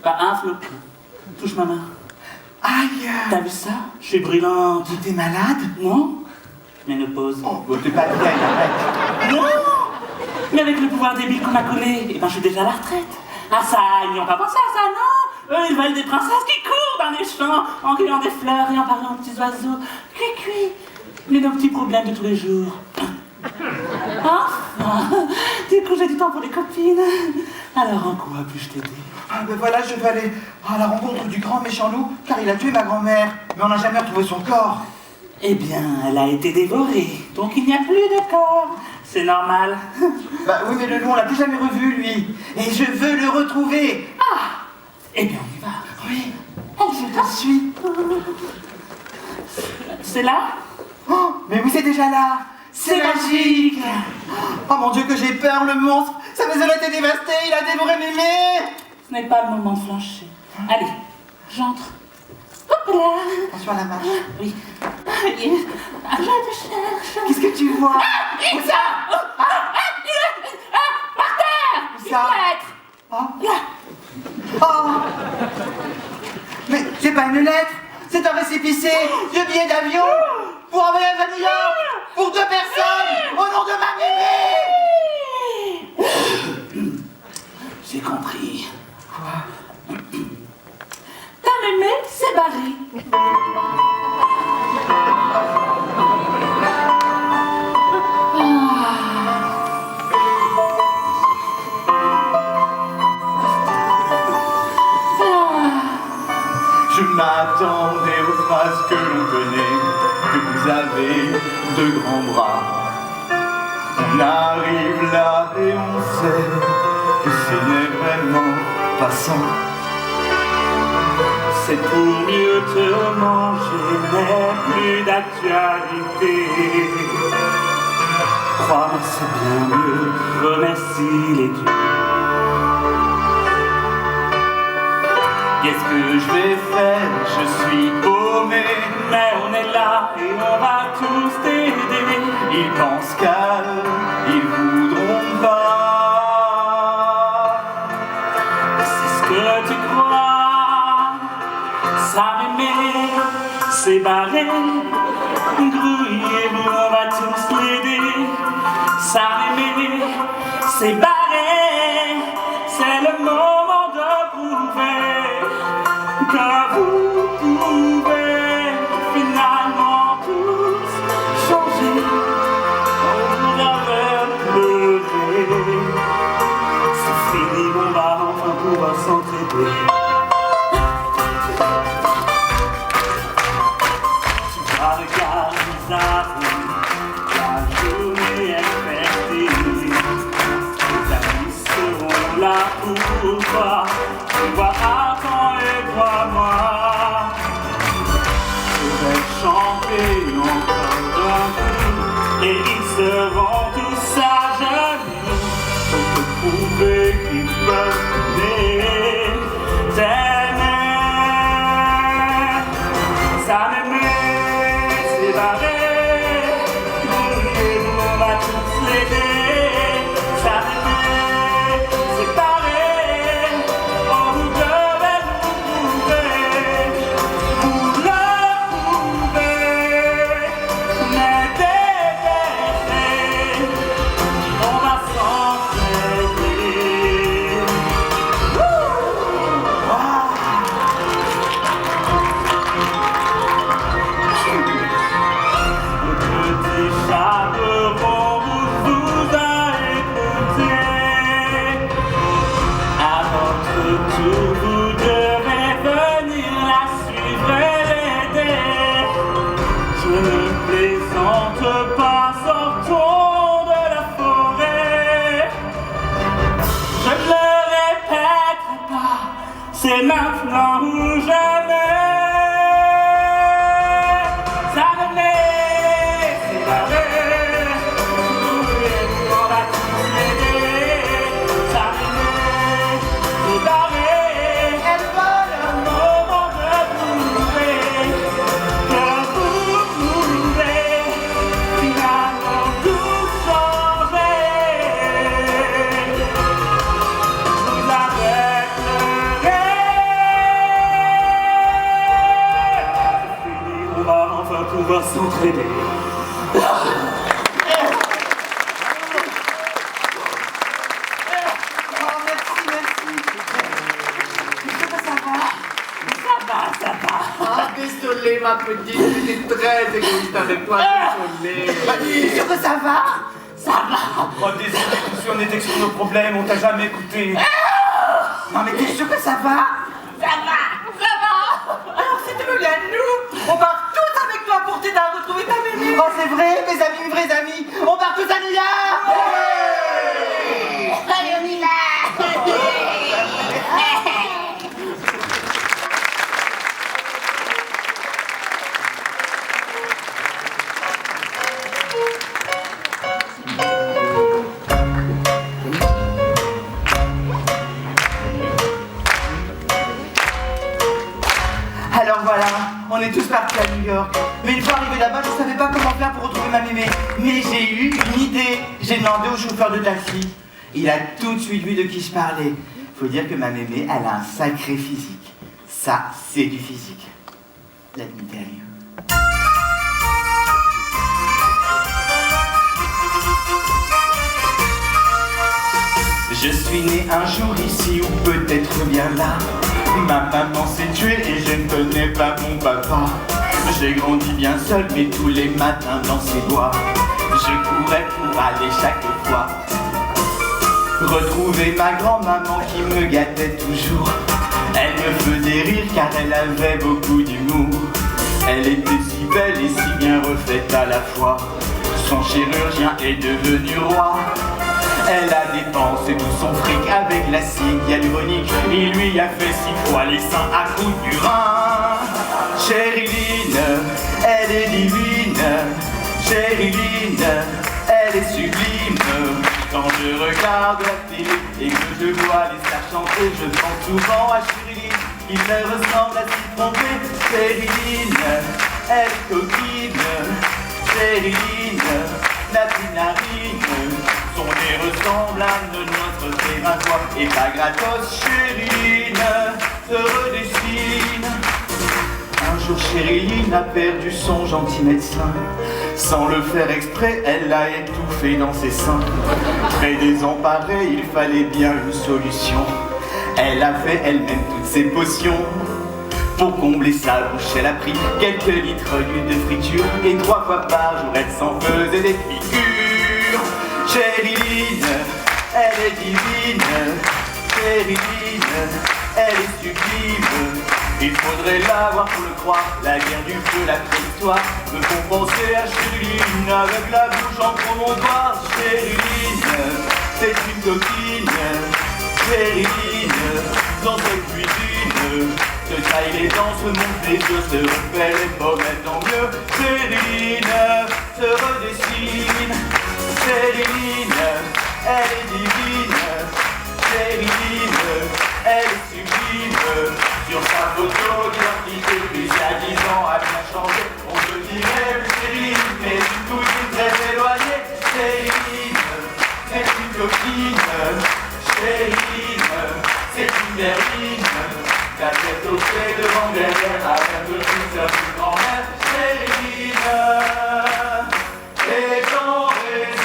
Pas un flocon. Touche ma main. Aïe. T'as vu ça? Je suis brûlante. T'es malade? Non? Ménopause. Oh, t'es pas bien, arrête. Non! Mais avec le pouvoir débile qu'on m'a collé, eh ben, je suis déjà à la retraite. Ah ça, ils n'y ont pas pensé à ça, non? Eux, ils veulent des princesses qui courent dans les champs, en cueillant des fleurs et en parlant aux petits oiseaux. Cui-cui. Mais nos petits problèmes de tous les jours. Enfin, du coup, j'ai du temps pour les copines. Alors, en quoi puis-je t'aider? Ah ben voilà, je vais aller à la rencontre du grand méchant loup, car il a tué ma grand-mère, mais on n'a jamais retrouvé son corps. Eh bien, elle a été dévorée, donc il n'y a plus de corps. C'est normal. Bah oui, mais le loup, on l'a plus jamais revu, lui. Et je veux le retrouver. Ah! Eh bien, on y va. Oui. Oh, je te suis. C'est là? Oh, mais oui, c'est déjà là. C'est magique. Oh mon Dieu, que j'ai peur, le monstre. Sa maison a été dévastée, il a dévoré mémé. Ce n'est pas le moment de flancher. Allez, j'entre. Hop là! Attention à la marche. Oui. Je te cherche. Qu'est-ce que tu vois? Où ça? Par terre! Où ça? Une lettre! Oh. Là! Oh. Mais c'est pas une lettre, c'est un récépissé de billets d'avion pour un voyage à New York pour 2 personnes au nom de ma mémé. J'ai compris. Quoi? de grands bras. On arrive là et on sait que ce n'est vraiment pas ça. C'est pour mieux te manger, mais plus d'actualité. Crois-moi, c'est bien mieux, remercie les dieux. Qu'est-ce que je vais faire? Je suis paumé. Mais on est là et on va tous t'aider. Ils pensent qu'à eux, ils voudront pas. C'est ce que tu crois. Ça m'aimer, c'est barré. Grouillez-vous, on va tous l'aider. Ça m'aimer, c'est barré. C'est le moment de prouver que vous pouvez finalement tous changer. On avait pleuré. C'est fini, on va enfin pouvoir s'entraider. Regarde, nous avons la journée est fertile. Les amis seront là pour toi. Tu vois, attends et crois-moi. Je vais chanter encore un coup. Et ils seront tous à genoux pour te prouver qu'ils peuvent t'aimer. Ça m'aimait, c'est barré. Nous, on va tous l'aider. Ça m'aimait, c'est barré. Oh, vous devez nous prouver. Vous le prouvez. Mais dépêchez, on va s'entraider. Petit chaperon vous a écouté. À votre tour, vous devez venir la suivre et l'aider. Je ne plaisante pas, sortons de la forêt. Je ne le répéterai pas, c'est maintenant ou jamais. Ça me met, c'est barré. Nous, on va tous l'aider. Ça me met, c'est barré. C'est le moment de prouver que vous pouvez finalement tout changer. Vous avez pleuré. On va enfin pouvoir s'entraider. Ça va. Ah, désolé, ma petite, j'étais très égoïste avec toi, désolé. T'es sûr que ça va? Ça va. Oh, désolé, si on était sur nos problèmes, on t'a jamais écouté. Non mais t'es sûr que ça va? Ça va. Alors si tu veux bien nous, on part tous avec toi pour t'aider à retrouver ta mémé. Oh c'est vrai, mes amis, mes vrais amis, on part tous à New York. Allez, on y va. Alors voilà, on est tous partis à New York. Mais une fois arrivé là-bas, je savais pas comment faire pour retrouver ma mémé. Mais j'ai eu une idée. J'ai demandé au chauffeur de taxi. Il a tout de suite vu de qui je parlais. Faut dire que ma mémé, elle a un sacré physique. Ça, c'est du physique. Let me tell you. Je suis né un jour ici ou peut-être bien là. Ma maman s'est tuée et je ne connais pas mon papa. J'ai grandi bien seul mais tous les matins dans ses bois je courais pour aller chaque fois retrouver ma grand-maman qui me gâtait toujours. Elle me faisait rire car elle avait beaucoup d'humour. Elle était si belle et si bien refaite à la fois. son chirurgien est devenu roi. Elle a dépensé tout son fric avec la ciguë hyaluronique. Il lui a fait 6 fois les seins à coups de burin. Chériline, elle est divine. Chériline, elle est sublime. Quand je regarde la télé et que je vois les stars chanter, je pense souvent à Chériline, qui me ressemble à Citron P. Chériline, elle est coquine. Chériline, narine. Son nez ressemble à notre terrain de bois. Et pas gratos, Chériline se redessine. Un jour, Chériline a perdu son gentil médecin. Sans le faire exprès, elle l'a étouffé dans ses seins. Très désemparée, il fallait bien une solution. Elle a fait elle-même toutes ses potions. Pour combler sa bouche, elle a pris quelques litres d'huile de friture. Et 3 fois par jour, elle s'en faisait des figures. Chériline, elle est divine. Chériline, elle est sublime. Il faudrait l'avoir pour le croire. La guerre du feu, la préhistoire me font penser à Chériline. Avec la bouche en promontoire. Chériline, c'est une coquine. Chériline, dans cette cuisine se taille les dents, se monte les yeux, se refait les pommettes en mieux. Chériline se redessine. Chériline, elle est divine. Chériline, elle est sublime. Sur sa photo d'identité, puis il y a 10 ans, elle a bien changé. On se dirait plus Chériline, mais du tout une très éloignée. Chériline, c'est une coquine. Chériline, c'est une berline. La tête au fait devant derrière, avec le plus sa plus grand-mère. Chériline est en résine.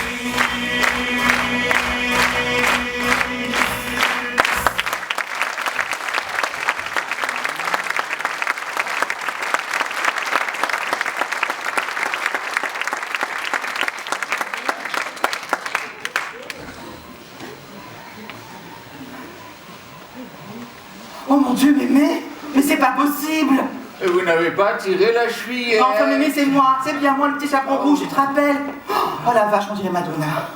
Oh mon Dieu, mais c'est pas possible! Vous n'avez pas tiré la cheville. Non, enfin, Mémé, c'est moi, c'est bien moi, le petit chaperon rouge, tu te rappelles? Oh la vache, on dirait Madonna.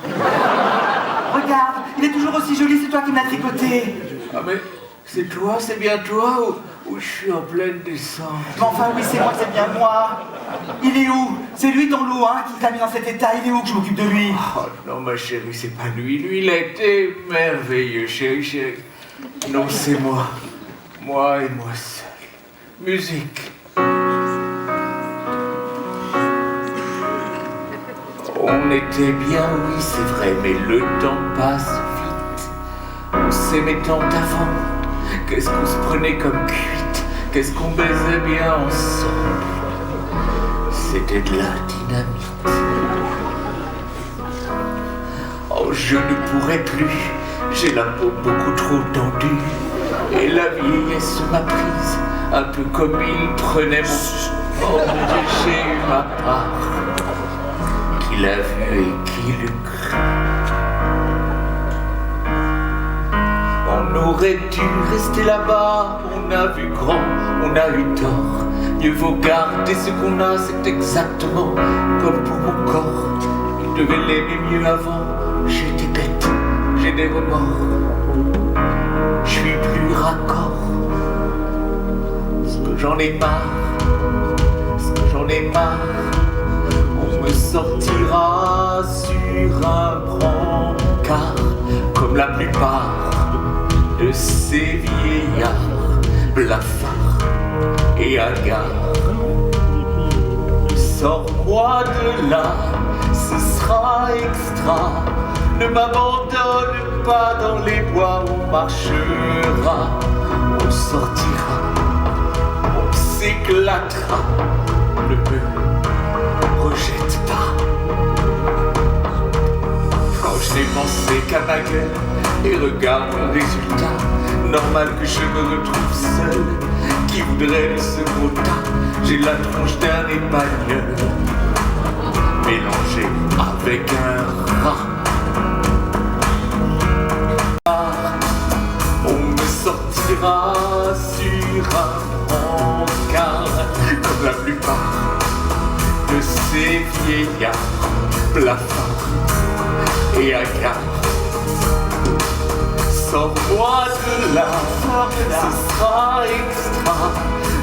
Regarde, il est toujours aussi joli, c'est toi qui me l'as tricoté. Ah mais c'est toi, c'est bien toi ou je suis en pleine descente? Mais enfin, oui, c'est moi, c'est bien moi. Il est où? C'est lui ton loup, hein, qui t'a mis dans cet état, il est où que je m'occupe de lui? Oh non, ma chérie, c'est pas lui. Lui, il a été merveilleux, chérie. Non, c'est moi. Moi et moi seul. Musique. On était bien, oui, c'est vrai, mais le temps passe vite. On s'aimait tant avant. Qu'est-ce qu'on se prenait comme cuite? Qu'est-ce qu'on baisait bien ensemble? C'était de la dynamite. Oh, je ne pourrais plus. J'ai la peau beaucoup trop tendue. Et la vieillesse m'a prise, un peu comme il prenait mon... Oh mon Dieu, j'ai eu ma part. Qui l'a vu et qui le cru. On aurait dû rester là-bas. On a vu grand, on a eu tort. Mieux vaut garder ce qu'on a, c'est exactement comme pour mon corps. Il devait l'aimer mieux avant. J'étais bête, j'ai des remords. Je suis plus raccord. Ce que j'en ai marre, on me sortira sur un brancard, comme la plupart de ces vieillards, blafards et hagards. Sors-moi de là, ce sera extra. Ne m'abandonne pas dans les bois, on marchera, on sortira, on s'éclatera. Ne me rejette pas. Quand je n'ai pensé qu'à ma gueule et regarde le résultat, normal que je me retrouve seul. Qui voudrait le second tas? J'ai la tronche d'un épagnol mélangée avec un rat. On me sortira sur un brancard, comme la plupart de ces vieillards, plafond et un quart. Sors-moi de là, ce sera extra.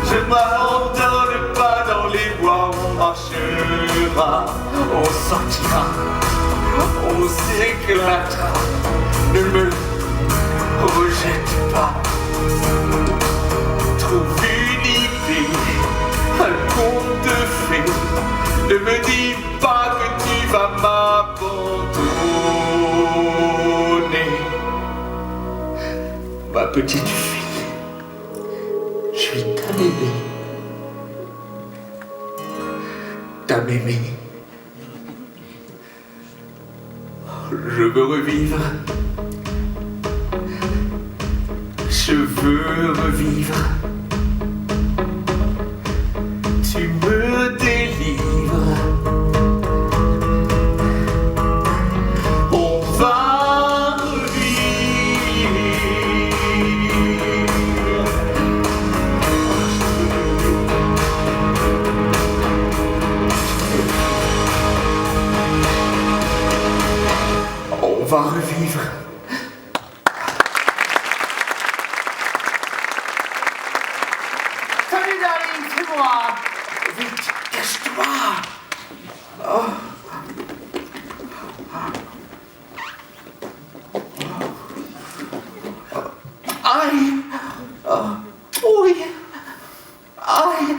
Je m'abandonne pas dans les bois, on marchera, on sortira, on s'éclatera. Ne me rejette pas. Trouve une idée, un conte de fées. Ne me dis pas que tu vas m'abandonner. Ma petite fille, je suis ta bébé. Ta mémé. Je veux revivre. Je veux revivre. Tu me délivres. On va revivre. On va revivre. Salut darling, c'est moi. Vite, cache-toi. Aïe. Oui. Aïe.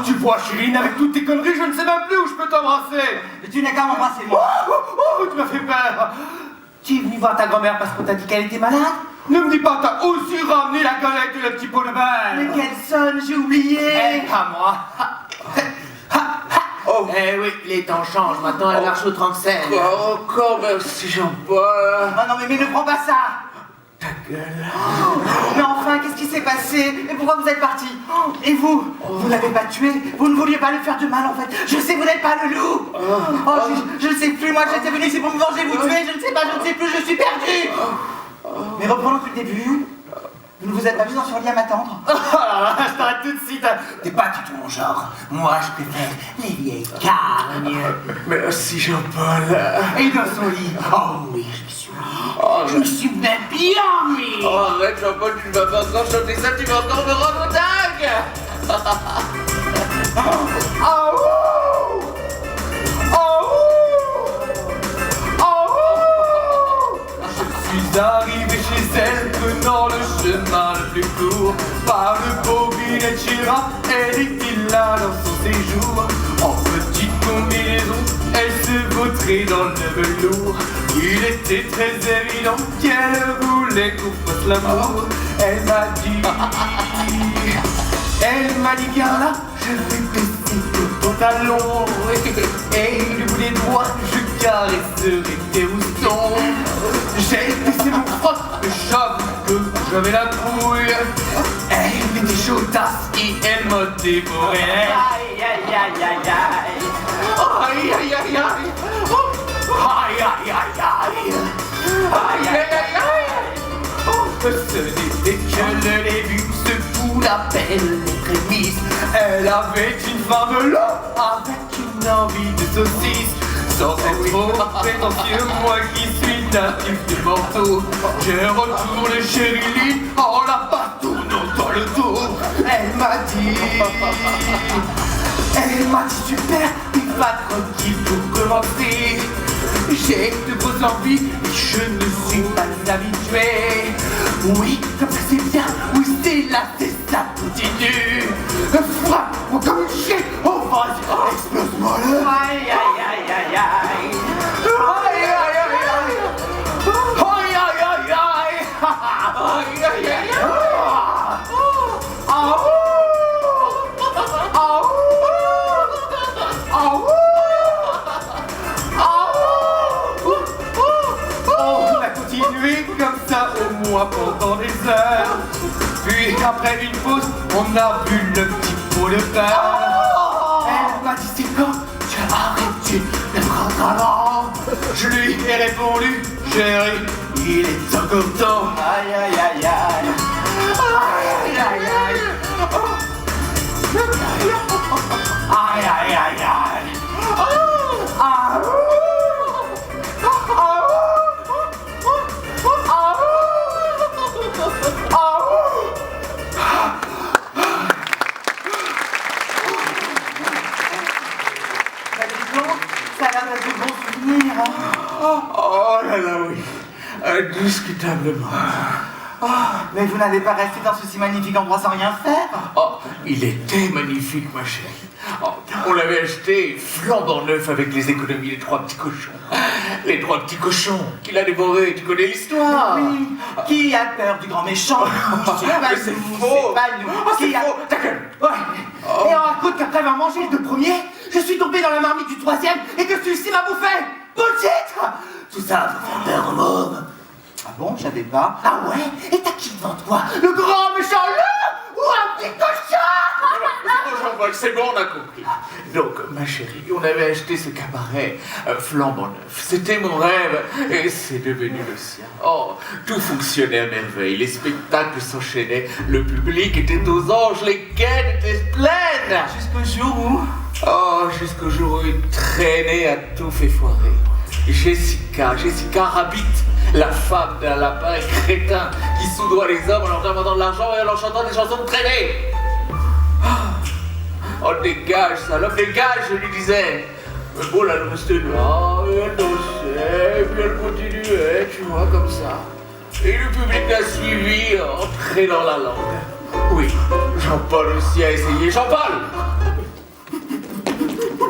Tu vois, Chirine, avec toutes tes conneries, je ne sais même plus où je peux t'embrasser. Tu n'as qu'à m'embrasser, moi. Tu m'as fait peur. Tu es venu voir ta grand-mère parce qu'on t'a dit qu'elle était malade? Ne me dis pas, t'as aussi ramené la galette et le petit pot de bain. Mais quelle sonne, j'ai oublié. Pas moi. Oh. Eh oui, les temps changent, maintenant elle marche au Tranxène. Encore merci Jean-Paul. Ah non, mais ne prends pas ça. Ta gueule. Mais enfin, qu'est-ce qui s'est passé? Et pourquoi vous êtes parti? Et vous? Vous l'avez pas tué? Vous ne vouliez pas lui faire de mal, en fait? Je sais, vous n'êtes pas le loup. Je ne sais plus, moi j'étais venu ici pour me venger, vous tuer, je ne sais pas, je ne sais plus, je suis perdu. Mais reprenons depuis le début. Vous ne vous êtes pas mis dans son lit à m'attendre? Je t'arrête tout de suite. T'es pas du tout mon genre. Moi, je préfère les vieilles carnes. Merci Jean-Paul. Et dans son lit. Oh oui, je me suis mis. Je me suis bien mis. Oh, arrête Jean-Paul, tu ne vas pas encore chanter ça, tu vas encore me rendre dingue. Ah ouh. Ah ouh. Ah ouh. Je suis arrivé chez elle, prenant le chemin le plus court. Par le Bobinette Chira, elle était là dans son séjour. En petite combinaison, elle se vautrait dans le velours. Il était très évident qu'elle voulait qu'on fasse l'amour. Elle m'a dit viens là, je vais baisser ton pantalon. Et du bout des doigts, je caresserai tes roustons. J'ai baissé mon froc, mais j'avoue que j'avais la trouille. Elle était chaudasse et elle m'a dévoré. Aïe, aïe, aïe, aïe, aïe. Aïe, aïe, aïe, aïe. Aïe, aïe, aïe, aïe. Aïe, aïe, aïe, aïe. Ce n'était que le début, ce coup d'appel les prémices. Elle avait une femme là, avec une envie de saucisse. Sans être trop prétentieux, moi qui suis natif des Morteaux, je retourne chez Lily en la batournant dans le dos. Elle m'a dit super, il va tranquille pour commencer. J'ai de vos envies et je ne suis pas habitué. Oui, comme ça c'est bien, oui c'est là, c'est ça continue. Frappe-moi comme une chienne, oh vas-y, explose-moi le. Aïe, aïe, aïe, aïe, aïe. Aïe, aïe, aïe, aïe. Aïe, aïe, aïe, aïe. Aïe, aïe, aïe, aïe. Ah, on a continué comme ça au moins pendant des heures. Puis après une pause, on a vu le petit pot de beurre. Elle m'a dit c'est quand tu as arrêté d'être un talent. Je lui ai répondu, chérie, il est encore temps. Aïe, aïe, aïe, aïe. Aïe, aïe, aïe. Aïe, aïe, aïe, aïe. Ah, ouh. Oh là là, oui. Indiscutablement. Oh, mais vous n'allez pas rester dans ce si magnifique endroit sans rien faire? Oh, il était magnifique, ma chérie. Oh, on l'avait acheté flambant neuf avec les économies des 3 petits cochons. Les 3 petits cochons qu'il a dévorés, tu connais l'histoire? Oui. Qui a peur du grand méchant? Mais c'est faux. C'est pas nous. Oh, c'est faux. Ta gueule. Ouais. Et on raconte qu'après avoir mangé les 2 premiers, je suis tombé dans la marmite du 3e et que celui-ci m'a bouffé. Bullshit. Tout ça pour faire peur au môme. Ah bon, je savais pas. Ah ouais? Et t'as qui devant toi? Le grand méchant loup ou un petit cochon? Jean-Paul, c'est bon, on a compris. Donc, ma chérie, on avait acheté ce cabaret flambant neuf. C'était mon rêve et c'est devenu le sien. Oh, tout fonctionnait à merveille. Les spectacles s'enchaînaient, le public était aux anges, les quais étaient pleines. Jusqu'au jour où... Oh, jusqu'au jour où une traînée a tout fait foirer. Jessica Rabbit, la femme d'un lapin crétin qui soudoie les hommes en leur demandant de l'argent et en leur chantant des chansons de traînée. Oh, dégage, salope, dégage, je lui disais. Mais bon, là, elle restait là, et elle dansait, et puis elle continuait, tu vois, comme ça. Et le public l'a suivi en traînant la langue. Oui, Jean-Paul aussi a essayé. Jean-Paul!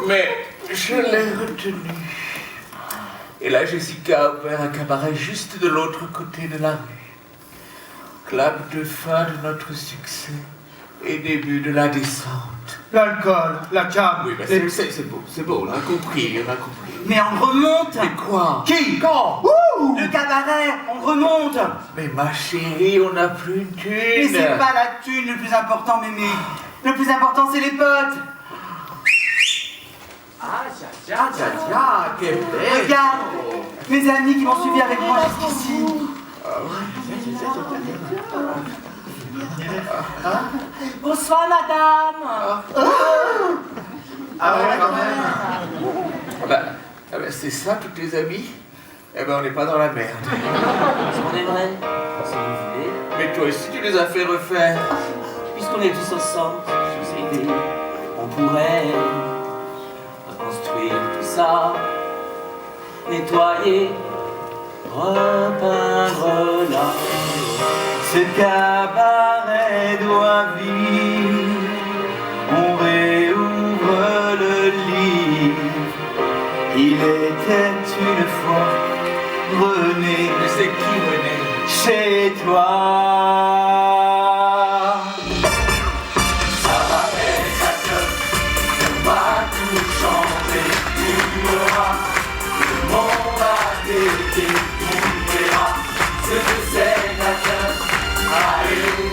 Mais je l'ai retenu. Et là, Jessica a ouvert un cabaret juste de l'autre côté de la rue. Clap de fin de notre succès et début de la descente. L'alcool, la cave. Oui, bah c'est beau, on a compris. Mais on remonte. Mais quoi? Qui? Quand? Le cabaret, on remonte. Mais ma chérie, on n'a plus une thune. Mais c'est pas la thune le plus important, Mémé. Le plus important, c'est les potes. Ah, tiens, quel bel. Regarde, mes amis qui m'ont suivi avec moi jusqu'ici. Bonsoir, madame. Ah ouais, quand même. Ah bah, c'est ça, tous tes amis? Eh ben, on n'est pas dans la merde. Est-ce qu'on est vrai? Si vous voulez. Mais toi aussi, tu les as fait refaire. Puisqu'on est tous ensemble, je vous ai aidé. On pourrait reconstruire tout ça, nettoyer, repeindre là. Ce cabaret doit vivre. On réouvre le livre. Il était une fois René. Mais c'est qui, René? Chez toi. Ça va être ça on va tout changer, tu verras. Le monde a été, on verra ce que c'est la teuf. Allez,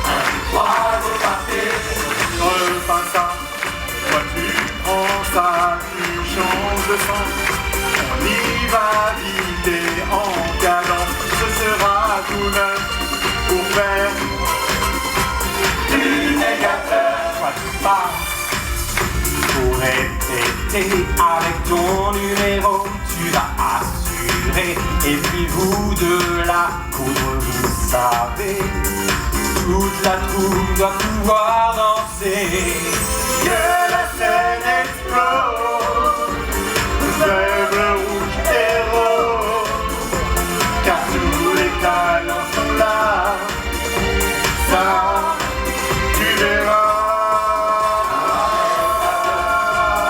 1, 2, 3, repartez. Repeins ça, toi tu prends ça, tu changes de sens. On y va vite et en cadence, ce sera tout neuf pour faire Du négateur. toi tu pars. Pour répéter avec ton numéro, tu vas assurer. Et puis vous de la cour, vous savez, toute la troupe doit pouvoir danser. Que la scène explose, faible rouge et rose, car tous les talents sont là. Ça, tu verras.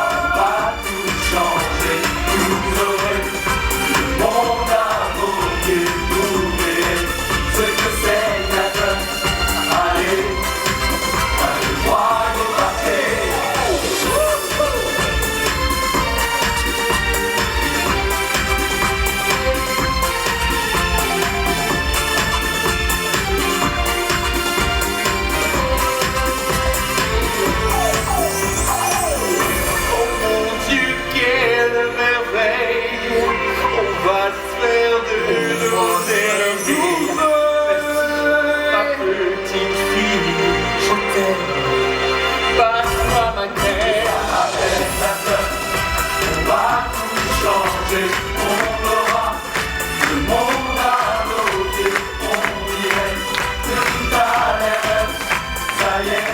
On va tout changer, tout aurait. Le monde a voulu trouver ce que c'est la teuf. Allez, 1, 2, 3, repartez. Oh mon Dieu, quelle merveille! On va se faire de nouveaux amis. Ma petite fille, je t'aime. Passe-moi ma crème. Avec la teuf, on va tout changer, on aura. Le monde a voté, on dirait que tout a l'air neuf. Ça y est,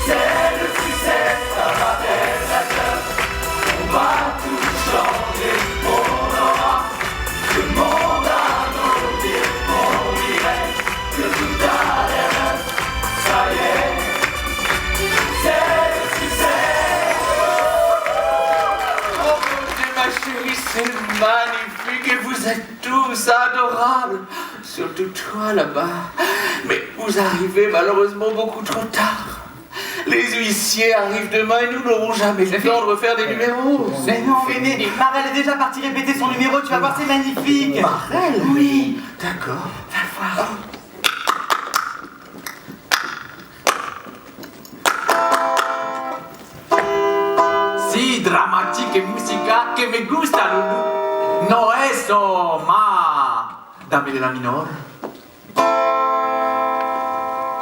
c'est le succès, ça va être la teuf. On va tout changer. c'est magnifique et vous êtes tous adorables. Surtout toi là-bas. Mais vous arrivez malheureusement beaucoup trop tard. Les huissiers arrivent demain et nous n'aurons jamais le temps de refaire des numéros. Mais non, mais Marelle est déjà partie répéter son numéro, tu vas voir, c'est magnifique. Marelle? Oui. D'accord. Va voir. Si dramatique et musica que me gusta, Lulu. No eso, ma. Dame de la minor.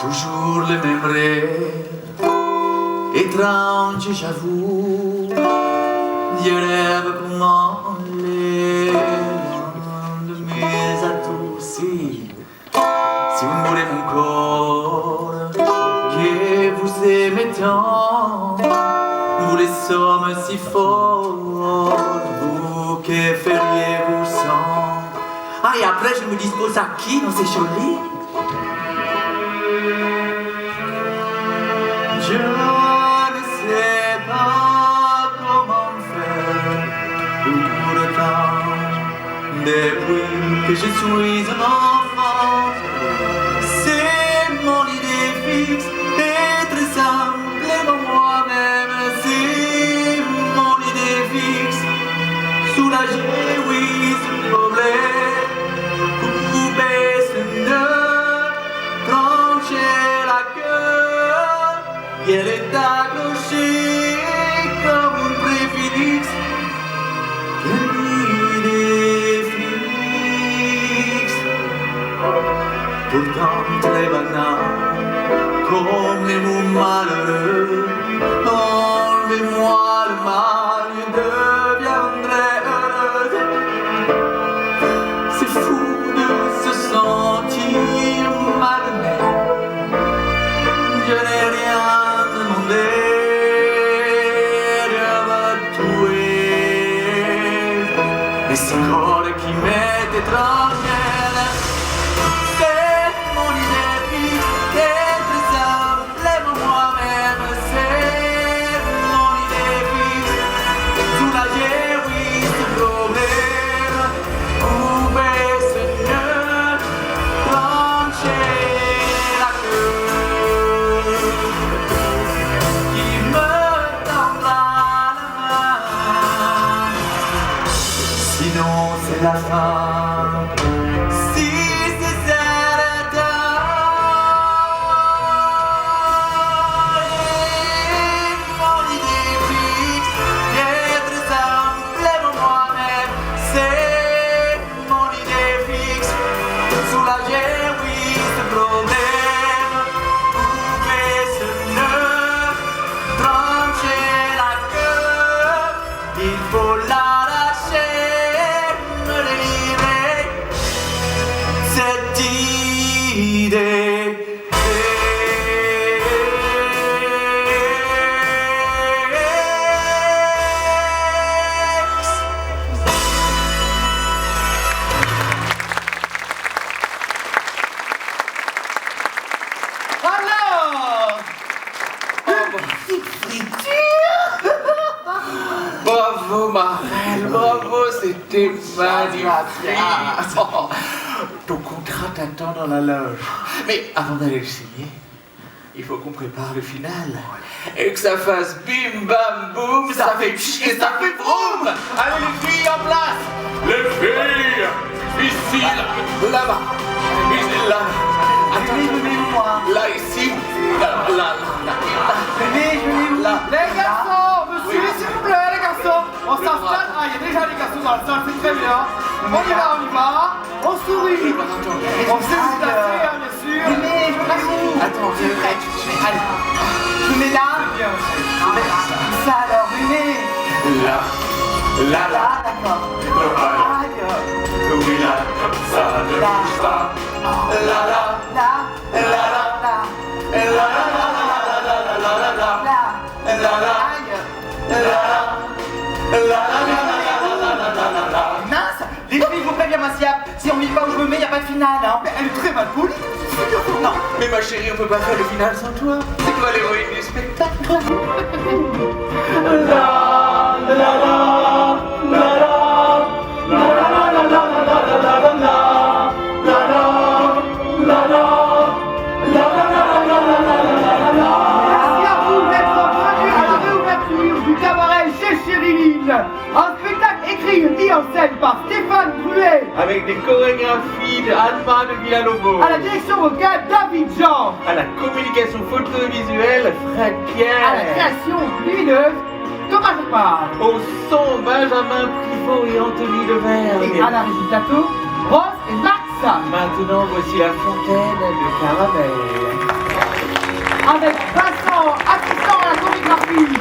Toujours les mêmes rêves, étranges, j'avoue. Je rêve comment les de mes atouts. Si vous mourrez mon corps, que vous aimez tant, vous les sommes si forts, vous que feriez-vous sans? Ah, et après je me dispose à qui dans ces jolies? Je ne sais pas comment faire pour autant. Depuis que je suis un enfant, c'est mon idée fixe d'être simplement moi-même. C'est mon idée fixe. Soulager, oui, ce problème. Couper ce nœud, trancher la queue. Et elle est accrochée comme une préfixe. Quelle idée fixe. Pourtant très banal, comme les mots malheureux. Enlevez-moi le mal, je deviendrai heureuse. C'est fou de se sentir malhonnête. Je n'ai rien demandé, je veux tuer. Mais c'est corps qui m'est étrangère. C'est mon idée fixe d'être simplement moi-même. C'est mon idée fixe. Soulager, oui, ce problème. Couper ce nœud, trancher la queue qui me tendra la main. Sinon c'est la fin. Si c'est certain, mon idée fixe d'être simplement moi-même. C'est mon idée fixe. Soulager, oui, ce problème. Couper ce nœud, trancher la queue. Il faut l'arracher, me délivrer. Cette idée. Alors, Bravo Marelle, bravo, c'était magnifique. Oh, ton contrat t'attend dans la loge. Mais avant d'aller le signer, il faut qu'on prépare le final. Et que ça fasse bim bam boum, ça fait pch et ça fait boum. Allez les filles en place. Les filles, ici, là-bas, ici, là. Attends, là, ici, là. Les garçons, monsieur, s'il vous plaît, les garçons, on s'installe. Ah, il y a déjà les garçons dans le salle, c'est très bien. On y va, on sourit. On sait se placer, hein, bien sûr. Mais je m'avoue. Attends, je suis prête. Allez, je mets là. Ça alors, je mets. Là, Là, d'accord. Aïe. oui, là, comme ça, ne bouge pas. Là, Mince, les filles, je vous préviens, Massiap, si on vit pas où je me mets, y a pas de finale, hein. Mais elle est très mal polie. Non. mais ma chérie, on peut pas faire le final sans toi. C'est toi l'héroïne du spectacle. La la la la la la Un spectacle écrit et mis en scène par Stéphane Druet. Avec des chorégraphies de Alma de Villalobos. À la direction vocale, David Jean. À la communication photovisuelle, Fred Pierre. À la création lumineuse, Thomas Lepard. Au son, Benjamin Privot et Anthony Levert. Et à la régie plateau, Rose et Max. Maintenant, voici la fontaine de caramel. Avec Vincent, assistant à la chorégraphie.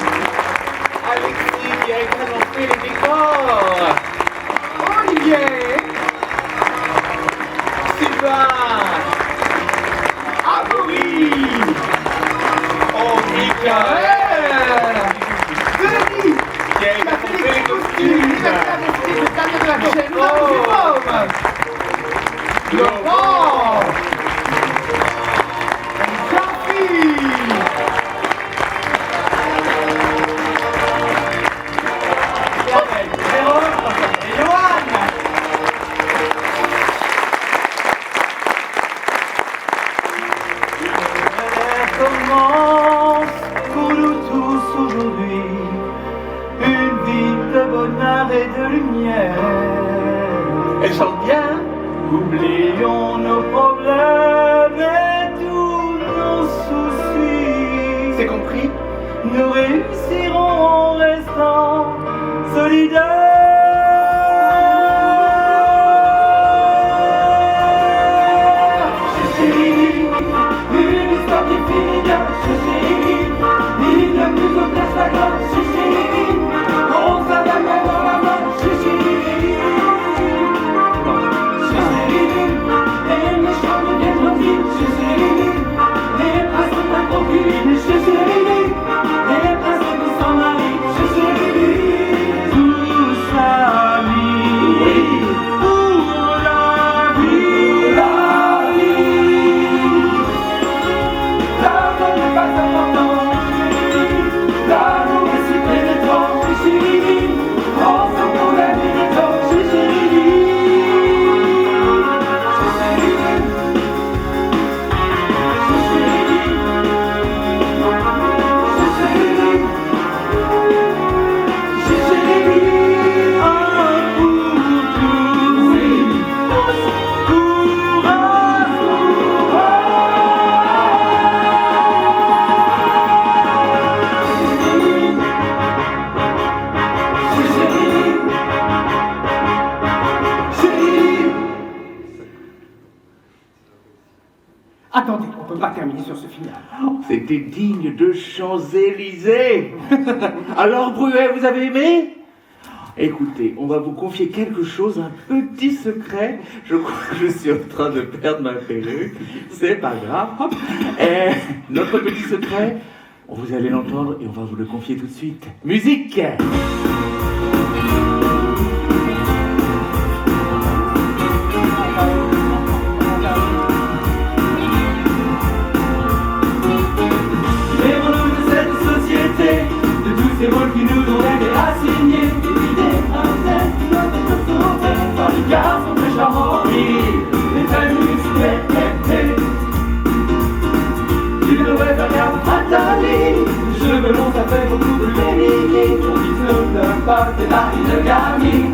Alexis qui a également fait les décors. Olivier. Sylvain. Amaury. Michael. Denis. Qui a Il a fait fait les les costumes. costumes. Il a fait la vestite de Damien de la chaîne. Nous avons Jérôme. Laurent. Jean-Philippe. Commence pour nous tous aujourd'hui une vie de bonheur et de lumière. Elle chante bien. Oublions nos problèmes et tous nos soucis. C'est compris? Nous réussirons en restant solidaires. Chérie, une histoire qui finit bien. Chérie, il ne plus aucun chagrin. Chérie, on s'avale main dans la main. Chérie, les méchants deviennent gentils. Chérie, les princes sont un concubines. Chérie, les princesses s'en marient. Chérie, tous amis pour la vie. L'amour n'est pas important. L'amour est si pénétrant. Chérie, ensemble pour la vie du temps. Attendez, on peut pas terminer sur ce final. C'était digne de Champs-Élysées. Alors, Bruet, vous avez aimé? Écoutez, on va vous confier quelque chose, un petit secret. Je crois que je suis en train de perdre ma perruque. C'est pas grave. Et notre petit secret, vous allez l'entendre et on va vous le confier tout de suite. Musique! Libérons-nous de cette société, de tous ces rôles qui nous ont été assignés. Des idées incertaines qui doivent être sauvées par les garçons très charmants, les familles superbes. Tu devrais faire gaffe à ta ligne. Les cheveux longs, ça fait beaucoup de féminine. On dit que ne pas, c'est pas une gamine.